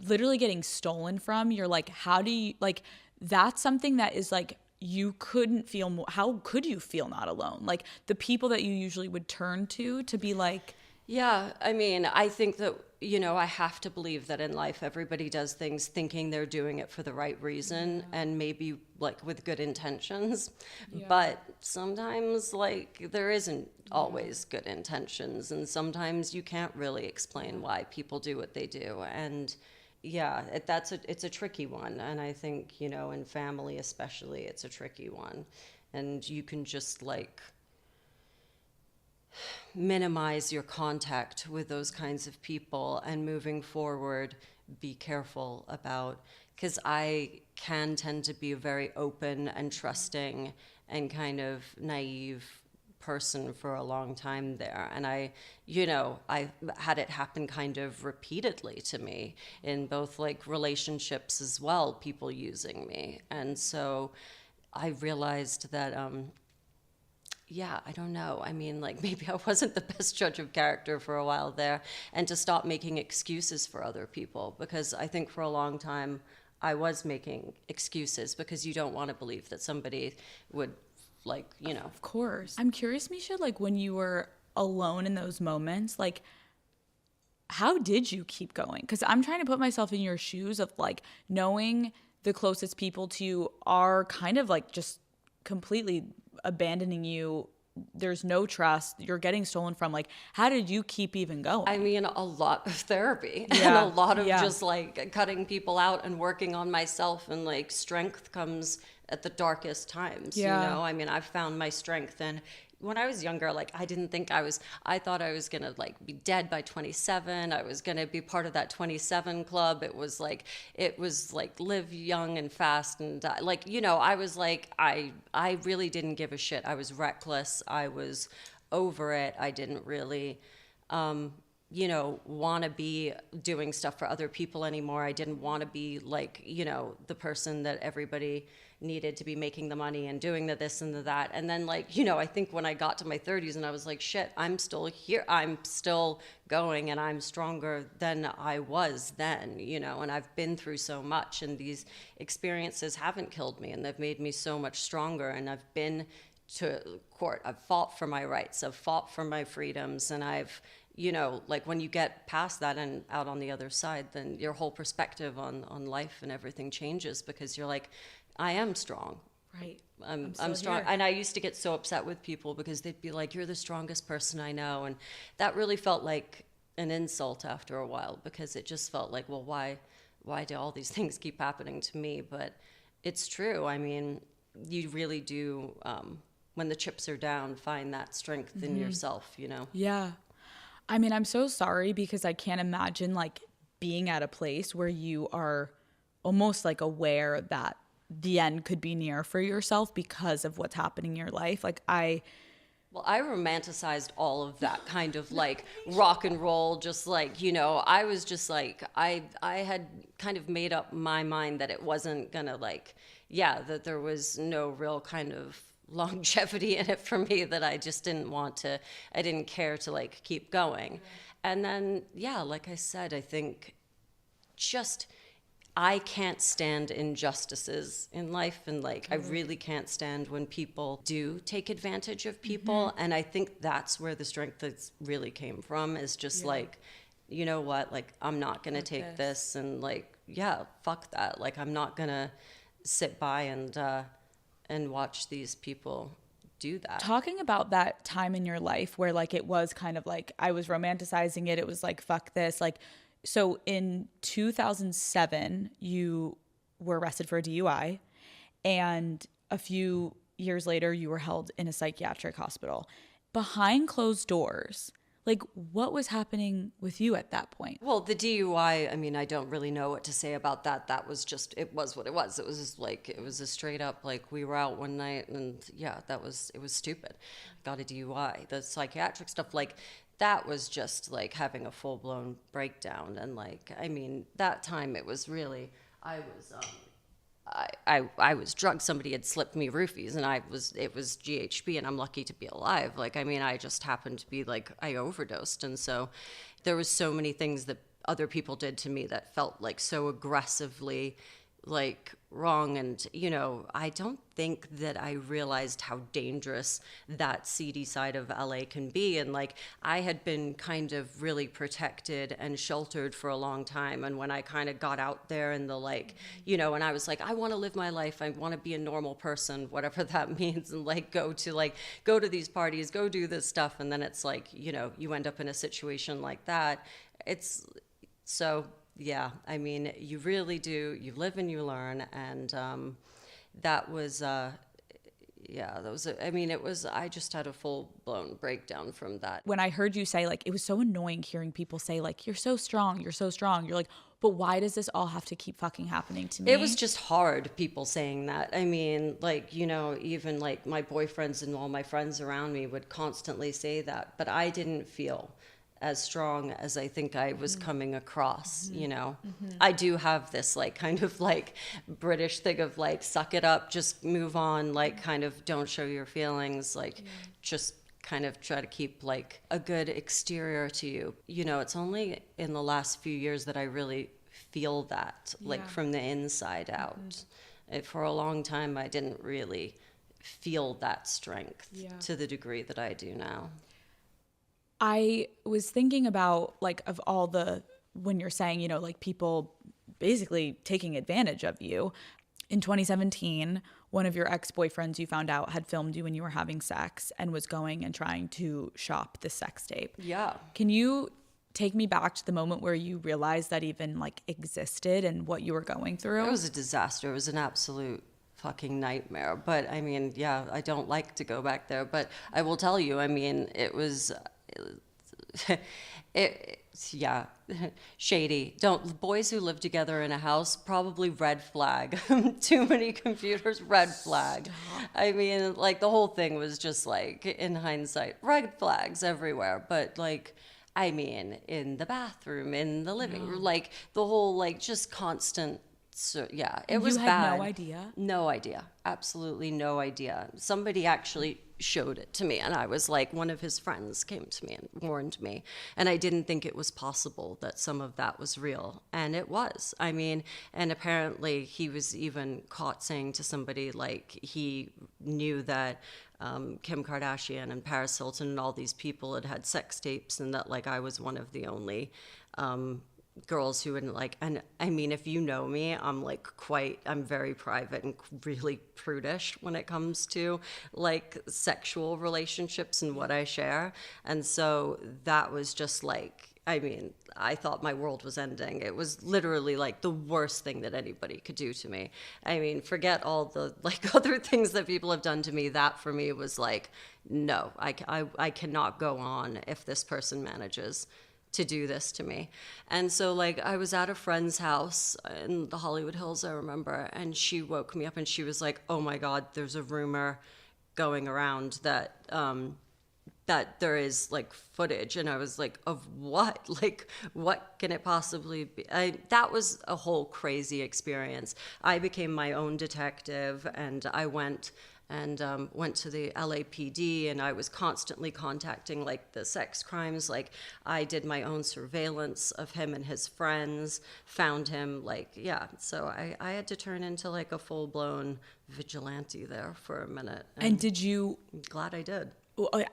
literally getting stolen from. You're like, how do you, like, that's something that is like, you couldn't feel more, how could you feel not alone? Like the people that you usually would turn to be like, Yeah, I mean, I think that, you know, I have to believe that in life everybody does things thinking they're doing it for the right reason and maybe like with good intentions. But sometimes like there isn't always good intentions and sometimes you can't really explain why people do what they do. And it's a tricky one. And I think, you know, in family especially, it's a tricky one. And you can just like minimize your contact with those kinds of people and moving forward be careful about, because I can tend to be a very open and trusting and kind of naive person for a long time there. And I had it happen kind of repeatedly to me in both like relationships as well, people using me. And so I realized that I don't know. I mean, like maybe I wasn't the best judge of character for a while there, and to stop making excuses for other people, because I think for a long time I was making excuses because you don't want to believe that somebody would, like, you know. of course. I'm curious, Mischa, like when you were alone in those moments, like how did you keep going? Because I'm trying to put myself in your shoes of like knowing the closest people to you are kind of like just completely abandoning you. There's no trust. You're getting stolen from. Like, how did you keep even going? I mean, a lot of therapy and a lot of just like cutting people out and working on myself. And like strength comes at the darkest times, you know? I mean, I've found my strength. And when I was younger, like I thought I was gonna like be dead by 27. I was gonna be part of that 27 club. It was like live young and fast and die. Like, you know, I was like, I really didn't give a shit. I was reckless. I was over it. I didn't really, you know, want to be doing stuff for other people anymore. I didn't want to be like, you know, the person that everybody needed to be making the money and doing the this and the that. And then like, you know, I think when I got to my 30s and I was like, shit, I'm still here. I'm still going and I'm stronger than I was then, you know, and I've been through so much and these experiences haven't killed me and they've made me so much stronger. And I've been to court. I've fought for my rights. I've fought for my freedoms and I've you know, like when you get past that and out on the other side, then your whole perspective on life and everything changes, because you're like, I am strong. Right. I'm strong. Here. And I used to get so upset with people because they'd be like, you're the strongest person I know. And that really felt like an insult after a while, because it just felt like, well, why do all these things keep happening to me? But it's true. I mean, you really do, when the chips are down, find that strength in yourself, you know? Yeah. I mean, I'm so sorry, because I can't imagine like being at a place where you are almost like aware that the end could be near for yourself because of what's happening in your life. Well, I romanticized all of that kind of like rock and roll, just like, you know, I was just like, I had kind of made up my mind that it wasn't gonna like, yeah, that there was no real kind of longevity in it for me, that I just didn't want to, I didn't care to like keep going. And then, yeah, like I said, I think just, I can't stand injustices in life, and like I really can't stand when people do take advantage of people. And I think that's where the strength that's really came from, is just like, you know what, like I'm not gonna take this, and like, yeah, fuck that. Like I'm not gonna sit by and watch these people do that. talking about that time in your life where like it was kind of like I was romanticizing it. It was like, fuck this. Like, so in 2007, you were arrested for a DUI, and a few years later, you were held in a psychiatric hospital. Behind closed doors, like what was happening with you at that point? Well, the DUI, I mean, I don't really know what to say about that. That was just, it was what it was. It was just like, it was a straight up, like, we were out one night and yeah, it was stupid. Got a DUI. The psychiatric stuff, like, that was just like having a full blown breakdown. And like, I mean, that time it was really, I was drugged. Somebody had slipped me roofies, and it was GHB, and I'm lucky to be alive. Like, I mean, I just happened to be like, I overdosed. And so there was so many things that other people did to me that felt like so aggressively like wrong. And, you know, I don't think that I realized how dangerous that seedy side of LA can be. And like, I had been kind of really protected and sheltered for a long time. And when I kind of got out there in the like, you know, and I was like, I want to live my life. I want to be a normal person, whatever that means. And like, go to these parties, go do this stuff. And then it's like, you know, you end up in a situation like that. It's so, yeah, I mean, you really do. You live and you learn. And that was, I mean, it was, I just had a full blown breakdown from that. When I heard you say, like, it was so annoying hearing people say, like, you're so strong. You're like, but why does this all have to keep fucking happening to me? It was just hard, people saying that. I mean, like, you know, even like my boyfriends and all my friends around me would constantly say that, but I didn't feel as strong as I think I was coming across, you know. I do have this like kind of like British thing of like, suck it up, just move on, like kind of don't show your feelings, like just kind of try to keep like a good exterior to you. You know, it's only in the last few years that I really feel that, like from the inside out. For a long time, I didn't really feel that strength to the degree that I do now. I was thinking about like of all the, when you're saying, you know, like people basically taking advantage of you. In 2017, one of your ex-boyfriends you found out had filmed you when you were having sex and was going and trying to shop the sex tape. Yeah. Can you take me back to the moment where you realized that even like existed and what you were going through? It was a disaster. It was an absolute fucking nightmare. But I mean, yeah, I don't like to go back there, but I will tell you, I mean, it was yeah, shady. Boys who live together in a house, probably red flag. Too many computers, red flag. Stop. I mean, like the whole thing was just like, in hindsight, red flags everywhere. But like, I mean, in the bathroom, in the living room, like the whole like just constant So yeah, it And was you had bad. no idea? No idea. Absolutely no idea. Somebody actually showed it to me, and I was like, one of his friends came to me and warned me, and I didn't think it was possible that some of that was real, and it was. I mean, and apparently he was even caught saying to somebody like he knew that Kim Kardashian and Paris Hilton and all these people had had sex tapes, and that like I was one of the only girls who wouldn't like. And I mean, if you know me, I'm very private and really prudish when it comes to like sexual relationships and what I share. And so that was just like, I mean, I thought my world was ending. It was literally like the worst thing that anybody could do to me. I mean, forget all the like other things that people have done to me. That for me was like, no, I cannot go on if this person manages to do this to me. And so like I was at a friend's house in the Hollywood Hills, I remember, and she woke me up and she was like, oh my God, there's a rumor going around that that there is like footage. And I was like, of what? Like, what can it possibly be? That was a whole crazy experience. I became my own detective, and I went to the LAPD, and I was constantly contacting like the sex crimes. Like I did my own surveillance of him and his friends, found him, like, yeah. So I had to turn into like a full-blown vigilante there for a minute. And did you? I'm glad I did.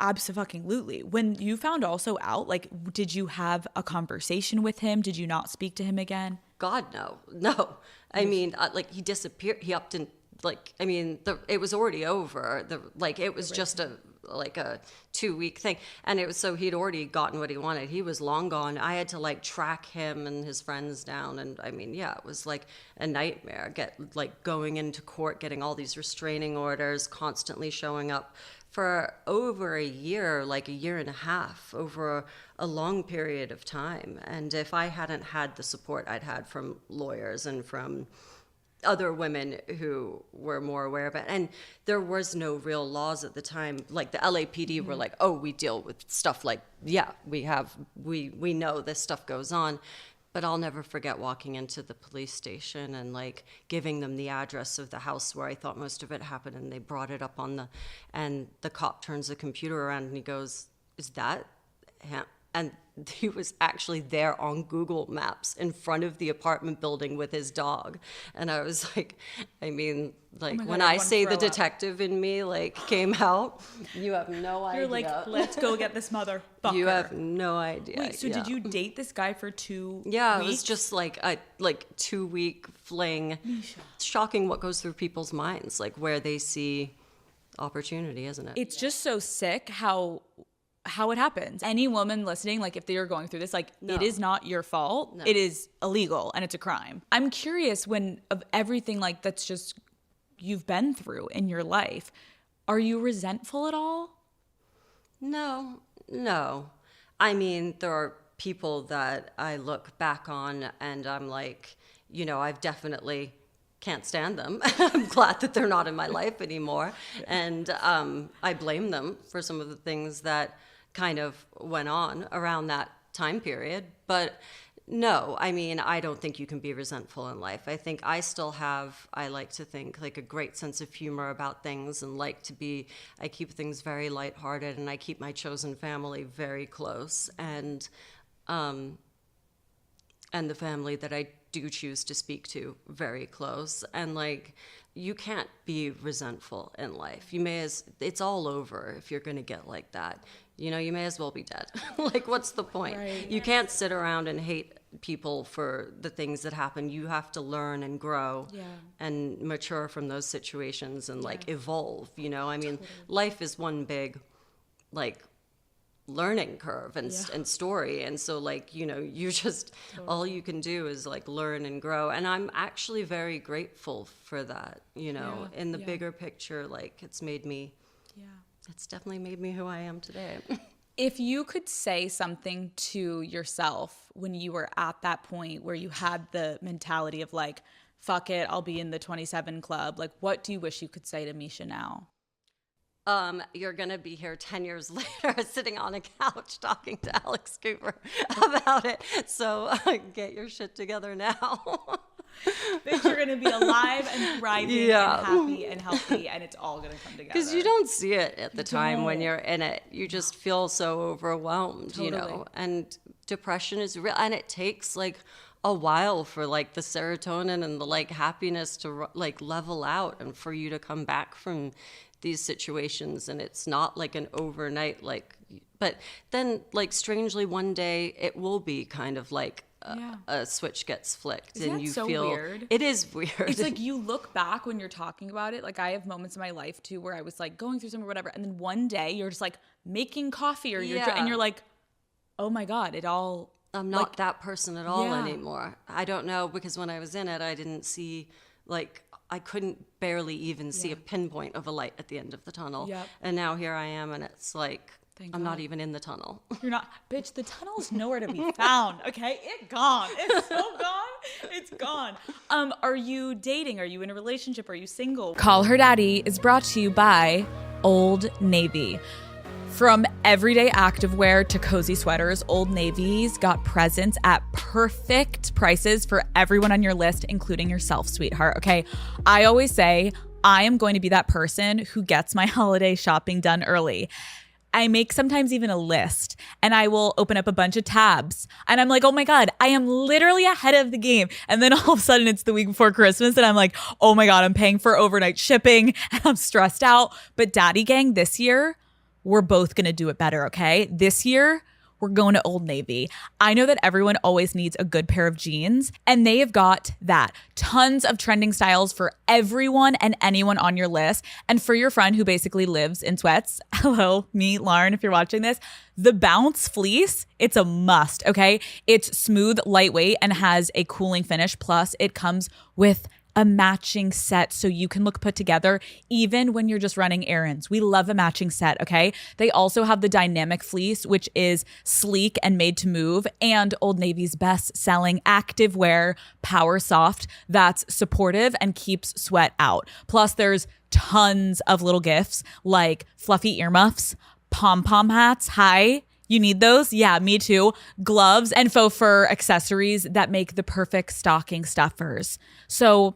Absolutely. When you found also out, like, did you have a conversation with him? Did you not speak to him again? God, no, no. I mean, like he disappeared. He upped and like, I mean, it was already over. It was just a 2-week thing, and it was so he'd already gotten what he wanted. He was long gone. I had to like track him and his friends down, and I mean, yeah, it was like a nightmare. Going into court, getting all these restraining orders, constantly showing up for over a year, like a year and a half, over a long period of time. And if I hadn't had the support I'd had from lawyers and from other women who were more aware of it, and there was no real laws at the time. Like the LAPD were like, oh, we deal with stuff like, yeah, we know this stuff goes on. But I'll never forget walking into the police station and like giving them the address of the house where I thought most of it happened, and they brought it up and the cop turns the computer around and he goes, is that him? And he was actually there on Google Maps in front of the apartment building with his dog. And I was like, I mean, like, God, when I I wanna say throw the up. detective in me like came out, you have no idea. You're like, let's go get this motherfucker. You have no idea. Wait, so did you date this guy for 2 Yeah, weeks? it was just like a 2-week fling. Mischa. It's shocking what goes through people's minds, like where they see opportunity, isn't it? It's just so sick how it happens. Any woman listening, like if they are going through this, like it is not your fault. No. It is illegal and it's a crime. I'm curious, when of everything like that's just you've been through in your life, are you resentful at all? No. I mean, there are people that I look back on and I'm like, I've definitely can't stand them. I'm glad that they're not in my life anymore. And I blame them for some of the things that kind of went on around that time period. But no, I mean, I don't think you can be resentful in life. I think I still have, I like to think, like a great sense of humor about things, and I keep things very lighthearted, and I keep my chosen family very close, and the family that I do choose to speak to very close. And like, you can't be resentful in life. It's all over if you're going to get like that. You may as well be dead. Like, what's the point? Right. You can't sit around and hate people for the things that happen. You have to learn and grow and mature from those situations and like evolve, I mean, totally. Life is one big like learning curve and story. And so like, you just, all you can do is like learn and grow. And I'm actually very grateful for that, in the bigger picture. Like, it's definitely made me who I am today. If you could say something to yourself when you were at that point where you had the mentality of like, fuck it, I'll be in the 27 club, like, what do you wish you could say to Mischa now? You're going to be here 10 years later sitting on a couch talking to Alex Cooper about it. So get your shit together now. Bitch, you're gonna be alive and thriving and happy and healthy, and it's all gonna come together. Because you don't see it at the time when you're in it. You just feel so overwhelmed, you know. And depression is real, and it takes like a while for like the serotonin and the like happiness to like level out, and for you to come back from these situations. And it's not like an overnight like, but then like strangely one day it will be kind of like a switch gets flicked. Isn't and that you so feel weird? It is weird. It's like you look back when you're talking about it. Like I have moments in my life too where I was like going through something or whatever, and then one day you're just like making coffee or and you're like, oh my God, it all. I'm not that person at all anymore. I don't know, because when I was in it, I didn't see like, I couldn't barely even see a pinpoint of a light at the end of the tunnel. Yep. And now here I am, and it's like, Thank I'm God. not even in the tunnel. You're not, bitch, the tunnel's nowhere to be found, okay? It's gone. It's so gone. It's gone. Are you dating? Are you in a relationship? Are you single? Call Her Daddy is brought to you by Old Navy. From everyday activewear to cozy sweaters, Old Navy's got presents at perfect prices for everyone on your list, including yourself, sweetheart, okay? I always say I am going to be that person who gets my holiday shopping done early. I make sometimes even a list, and I will open up a bunch of tabs, and I'm like, oh my God, I am literally ahead of the game. And then all of a sudden it's the week before Christmas, and I'm like, oh my God, I'm paying for overnight shipping, and I'm stressed out. But Daddy Gang, this year, we're both going to do it better, okay? This year, we're going to Old Navy. I know that everyone always needs a good pair of jeans, and they have got that. Tons of trending styles for everyone and anyone on your list. And for your friend who basically lives in sweats, hello, me, Lauren, if you're watching this, the Bounce Fleece, it's a must, okay? It's smooth, lightweight, and has a cooling finish. Plus, it comes with a matching set so you can look put together even when you're just running errands. We love a matching set, okay? They also have the dynamic fleece, which is sleek and made to move, and Old Navy's best-selling activewear Power Soft that's supportive and keeps sweat out. Plus, there's tons of little gifts like fluffy earmuffs, pom-pom hats. Hi. You need those? Yeah, me too. Gloves and faux fur accessories that make the perfect stocking stuffers. So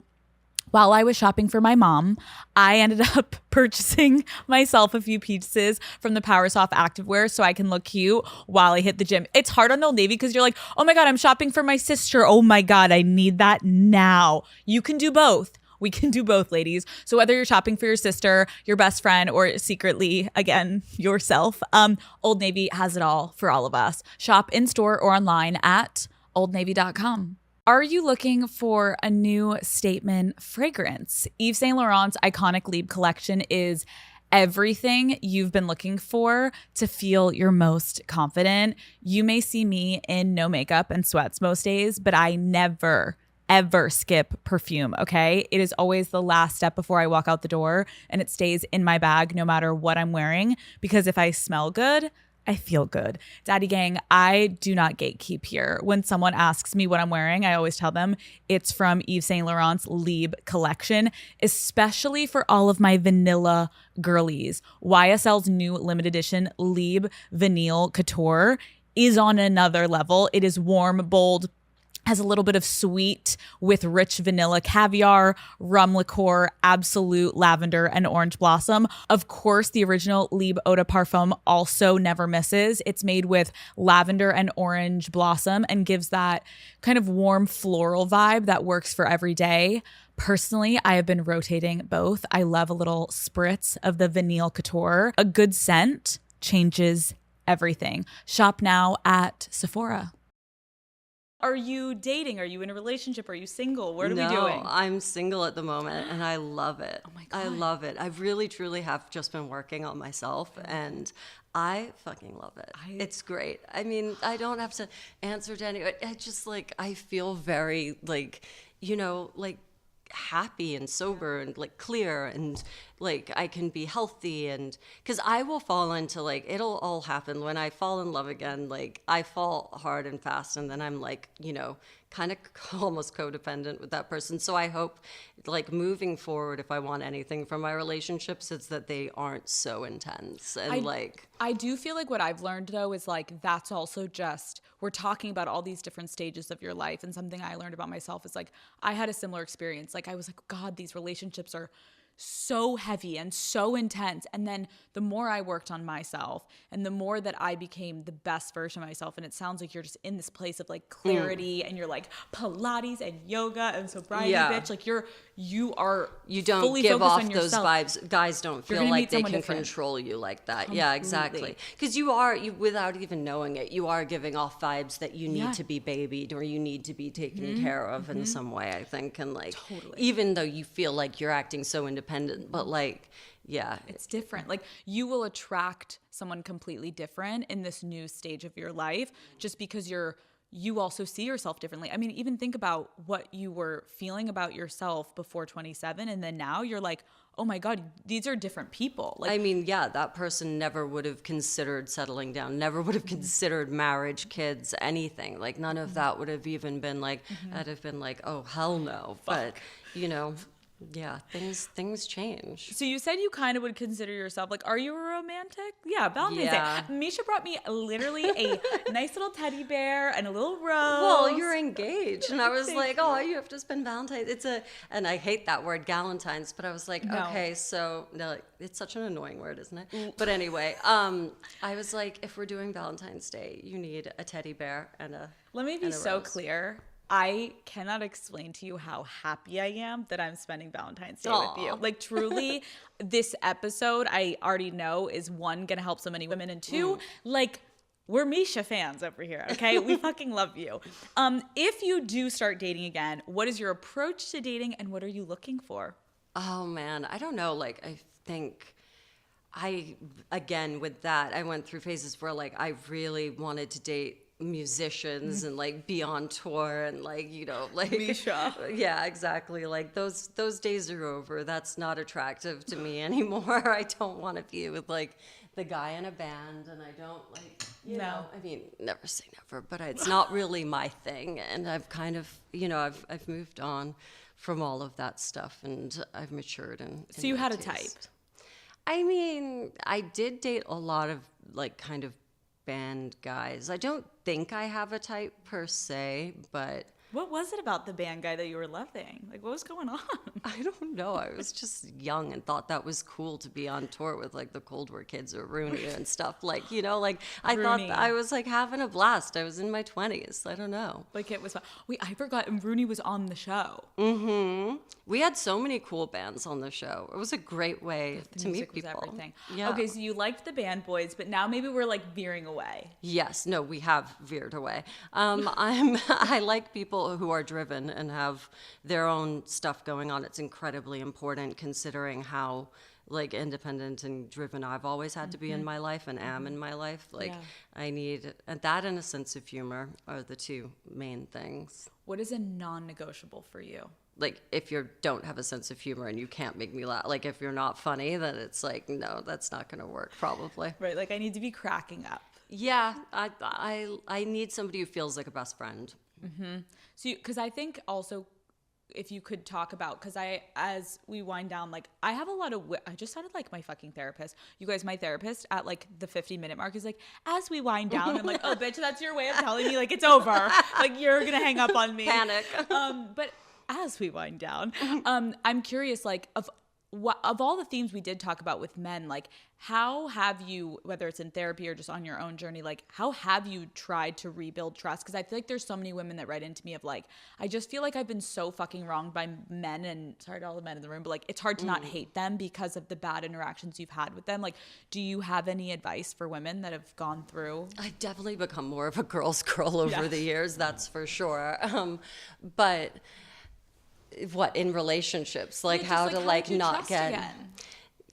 while I was shopping for my mom, I ended up purchasing myself a few pieces from the Power Soft activewear so I can look cute while I hit the gym. It's hard on Old Navy because you're like, oh my God, I'm shopping for my sister. Oh my God, I need that now. You can do both. We can do both, ladies. So whether you're shopping for your sister, your best friend, or secretly, again, yourself, Old Navy has it all for all of us. Shop in store or online at oldnavy.com. Are you looking for a new statement fragrance? Yves Saint Laurent's iconic Libre collection is everything you've been looking for to feel your most confident. You may see me in no makeup and sweats most days, but I never ever skip perfume, okay? It is always the last step before I walk out the door, and it stays in my bag no matter what I'm wearing, because if I smell good, I feel good. Daddy Gang, I do not gatekeep here. When someone asks me what I'm wearing, I always tell them it's from Yves Saint Laurent's Libre collection, especially for all of my vanilla girlies. YSL's new limited edition Libre Vanille Couture is on another level. It is warm, bold, has a little bit of sweet with rich vanilla caviar, rum liqueur, absolute lavender, and orange blossom. Of course, the original Libre Eau de Parfum also never misses. It's made with lavender and orange blossom and gives that kind of warm floral vibe that works for every day. Personally, I have been rotating both. I love a little spritz of the Vanille Couture. A good scent changes everything. Shop now at Sephora. Are you dating? Are you in a relationship? Are you single? What are we doing? No, I'm single at the moment, and I love it. Oh my God. I love it. I really, truly have just been working on myself, and I fucking love it. It's great. I mean, I don't have to answer to anyone. I just like, I feel very like, you know, like happy and sober and like clear and like I can be healthy, and because I will fall into like, it'll all happen when I fall in love again. Like I fall hard and fast, and then I'm like, kind of almost codependent with that person. So I hope, like, moving forward, if I want anything from my relationships, it's that they aren't so intense. And I do feel like what I've learned though is like that's also just, we're talking about all these different stages of your life, and something I learned about myself is like I had a similar experience. Like I was like, God, these relationships are so heavy and so intense. And then the more I worked on myself and the more that I became the best version of myself, and it sounds like you're just in this place of like clarity and you're like Pilates and yoga and sobriety, bitch. Like you don't fully give off on those yourself. vibes. Guys don't feel like they can different. control you like that. Completely. Yeah, exactly. Because you without even knowing it, you are giving off vibes that you need to be babied or you need to be taken care of in some way, I think. And like, even though you feel like you're acting so independent, but like, yeah, it's different. Like you will attract someone completely different in this new stage of your life just because you also see yourself differently. I mean, even think about what you were feeling about yourself before 27, and then now you're like, oh my God, these are different people. Like, I mean, yeah, that person never would have considered settling down, never would have considered marriage, kids, anything. Like none of that would have even been like, I'd have been like, oh, hell no. But, yeah, things change. So you said you kind of would consider yourself like, are you a romantic? Yeah, Valentine's Day. Mischa brought me literally a nice little teddy bear and a little rose. Well, you're engaged, and I was like, oh, you have to spend Valentine's. And I hate that word, Galentine's, but I was like, okay, so no, it's such an annoying word, isn't it? But anyway, I was like, if we're doing Valentine's Day, you need a teddy bear and a. Let me be so clear. I cannot explain to you how happy I am that I'm spending Valentine's Day with you. Like truly, this episode I already know is one, gonna help so many women, and two, like we're Mischa fans over here, okay? We fucking love you. If you do start dating again, what is your approach to dating and what are you looking for? Oh man, I don't know. Like I think again with that, I went through phases where like I really wanted to date musicians and like be on tour and like like Mischa. Yeah, exactly. Like those days are over. That's not attractive to me anymore. I don't want to be with like the guy in a band, and I don't like I mean, never say never, but it's not really my thing, and I've kind of I've moved on from all of that stuff, and I've matured. And so you had a type? I mean, I did date a lot of like kind of band guys. I don't think I have a type per se, but what was it about the band guy that you were loving? Like, what was going on? I don't know. I was just young and thought that was cool to be on tour with like the Cold War Kids or Rooney and stuff. Like, like I Rooney. thought that I was like having a blast. I was in my 20s. I don't know. Like it was fun. Wait, I forgot Rooney was on the show. Mm-hmm. We had so many cool bands on the show. It was a great way to meet people. Was everything. Yeah. Okay, so you liked the band boys, but now maybe we're like veering away. Yes. No, we have veered away. I like people who are driven and have their own stuff going on. It's incredibly important considering how like independent and driven I've always had to be in my life and am in my life. Like I need that and a sense of humor are the two main things. What is a non-negotiable for you? Like if you don't have a sense of humor and you can't make me laugh, like if you're not funny, then it's like, no, that's not going to work probably. Right. Like I need to be cracking up. Yeah. I need somebody who feels like a best friend. Mm-hmm. So, because I think also, if you could talk about, because as we wind down, like I have a lot of, I just sounded like my fucking therapist. You guys, my therapist at like the 50-minute mark is like, as we wind down, I'm like, oh bitch, that's your way of telling me like it's over. Like you're gonna hang up on me. Panic. But as we wind down, I'm curious, like of all the themes we did talk about with men, like how have you, whether it's in therapy or just on your own journey, like how have you tried to rebuild trust? Because I feel like there's so many women that write into me of like, I just feel like I've been so fucking wronged by men, and sorry to all the men in the room, but like it's hard to not hate them because of the bad interactions you've had with them. Like, do you have any advice for women that have gone through? I've definitely become more of a girl's girl over the years, that's for sure. But what in relationships, like how to like not get again.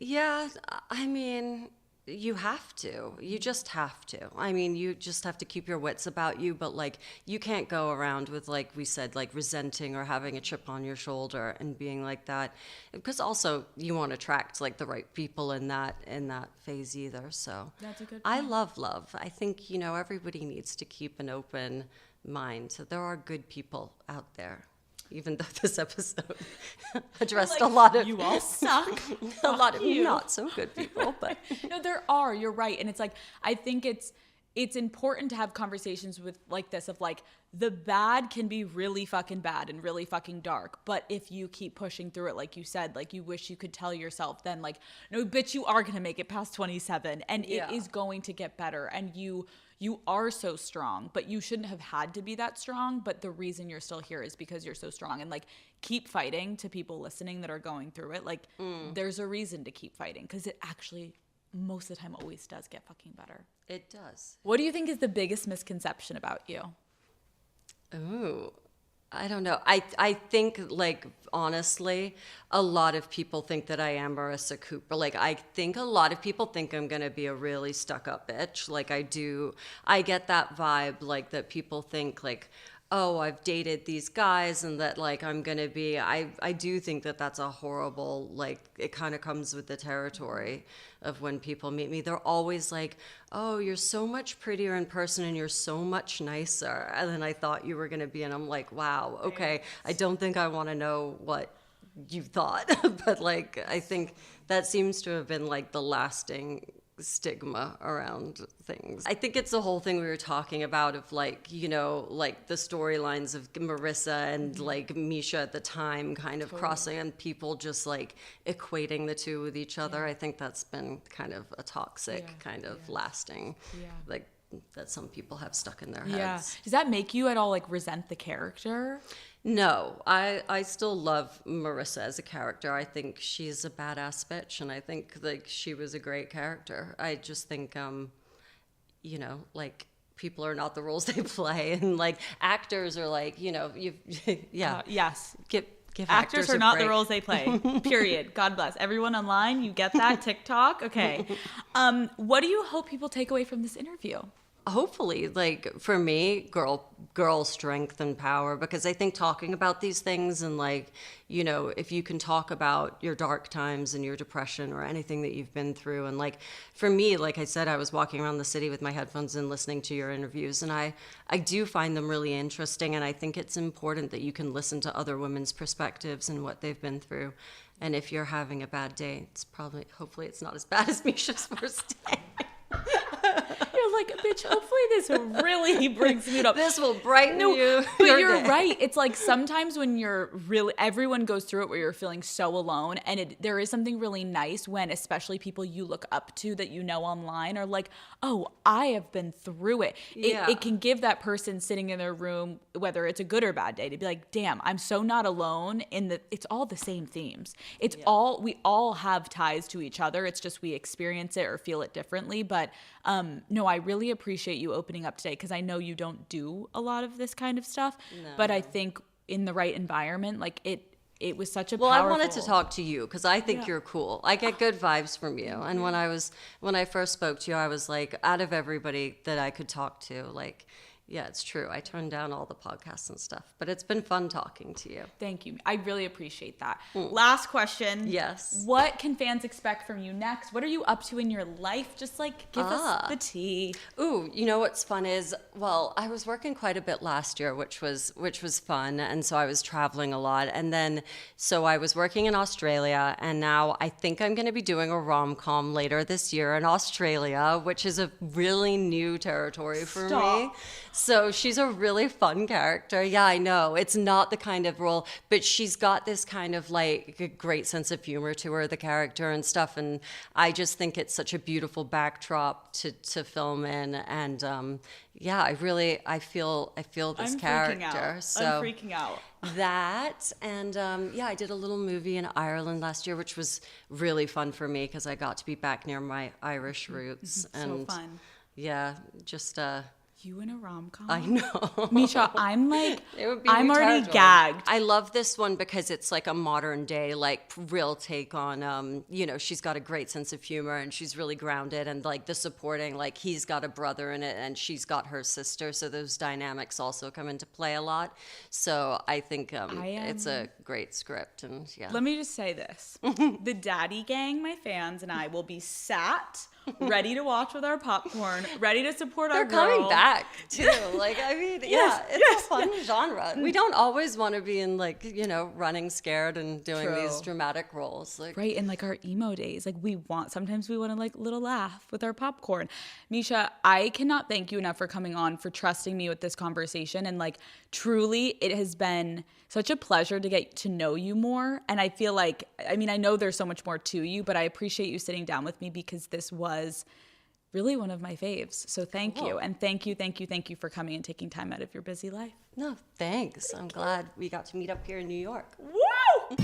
Yeah, I mean, you have to. You just have to. I mean, you just have to keep your wits about you, but like you can't go around with, like we said, like resenting or having a chip on your shoulder and being like that, because also you won't attract like the right people in that phase either. So That's a good I point. love. I think, everybody needs to keep an open mind. There are good people out there. Even though this episode addressed Like, a lot of you all suck. a lot of you. not so good people, but No, there are. You're right, and it's like I think it's important to have conversations with like this of like the bad can be really fucking bad and really fucking dark, but if you keep pushing through it, like you said, like you wish you could tell yourself then like, no, bitch, you are gonna make it past 27, and it is going to get better, and you are so strong, but you shouldn't have had to be that strong. But the reason you're still here is because you're so strong. And like, keep fighting to people listening that are going through it. Like, there's a reason to keep fighting, because it actually, most of the time, always does get fucking better. it does. What do you think is the biggest misconception about you? Ooh, I don't know. I think, like, honestly, a lot of people think that I am Marissa Cooper. Like, I think a lot of people think I'm going to be a really stuck-up bitch. Like, I get that vibe, like, that people think, like, oh, I've dated these guys and that, like, I'm going to be, I do think that that's a horrible, like, it kind of comes with the territory of when people meet me. They're always like, oh, you're so much prettier in person and you're so much nicer than I thought you were going to be. And I'm like, wow, okay, I don't think I want to know what you thought. But, like, I think that seems to have been, like, the lasting stigma around things. I think it's the whole thing we were talking about of, like, like the storylines of Marissa and like Mischa at the time kind of crossing, and people just like equating the two with each other. I think that's been kind of a toxic kind of lasting, like, that some people have stuck in their heads. Yeah. Does that make you at all like resent the character? No, I still love Marissa as a character. I think she's a badass bitch, and I think like she was a great character. I just think, like, people are not the roles they play, and like actors are like, Yes. Give Actors a are not break. the roles they play. Period. God bless. Everyone online, you get that? TikTok? Okay. What do you hope people take away from this interview? Hopefully, like, for me, girl strength and power, because I think talking about these things and, like, if you can talk about your dark times and your depression or anything that you've been through, and like for me, like I said, I was walking around the city with my headphones and listening to your interviews, and I do find them really interesting, and I think it's important that you can listen to other women's perspectives and what they've been through. And if you're having a bad day, hopefully it's not as bad as Mischa's first day. You're like, bitch, hopefully this really brings me up. This will brighten you. But your you're day. right. It's like sometimes when you're really, everyone goes through it where you're feeling so alone. And there is something really nice when, especially people you look up to that you know online are like, oh, I have been through it. It can give that person sitting in their room, whether it's a good or bad day, to be like, damn, I'm so not alone it's all the same themes. We all have ties to each other. It's just we experience it or feel it differently. But no, I really appreciate you opening up today, because I know you don't do a lot of this kind of stuff. No. But I think in the right environment, like it was such a powerful... I wanted to talk to you because I think you're cool. I get good vibes from you. And when I first spoke to you, I was like, out of everybody that I could talk to, like, yeah, it's true. I turned down all the podcasts and stuff, but it's been fun talking to you. Thank you. I really appreciate that. Last question. Yes. What can fans expect from you next? What are you up to in your life? Just like give us the tea. Ooh, what's fun is, well, I was working quite a bit last year, which was fun, and so I was traveling a lot, and then so I was working in Australia, and now I think I'm going to be doing a rom-com later this year in Australia, which is a really new territory for me. So she's a really fun character. Yeah, I know. It's not the kind of role, but she's got this kind of like a great sense of humor to her, the character and stuff. And I just think it's such a beautiful backdrop to film in. And I feel this character. So I'm freaking out. That and I did a little movie in Ireland last year, which was really fun for me because I got to be back near my Irish roots. So fun. Yeah, just You in a rom-com? I know. Mischa, I'm like, It would be I'm already retarded. gagged. I love this one because it's like a modern day, like real take on, she's got a great sense of humor and she's really grounded, and like the supporting, like he's got a brother in it and she's got her sister. So those dynamics also come into play a lot. So I think it's a great script, and yeah. Let me just say this. The Daddy Gang, my fans, and I will be sat, ready to watch with our popcorn, ready to support our They're girl. coming back too. Like, I mean, Yes, yeah, it's a fun genre. We don't always want to be in like, running scared and doing True. these dramatic roles. Like, Right, in like our emo days, like sometimes we want to like little laugh with our popcorn. Mischa, I cannot thank you enough for coming on, for trusting me with this conversation, and like truly it has been such a pleasure to get to know you more. And I feel like, I mean, I know there's so much more to you, but I appreciate you sitting down with me because this was really one of my faves. So thank you. And thank you for coming and taking time out of your busy life. no, thanks. I'm glad we got to meet up here in New York. Woo!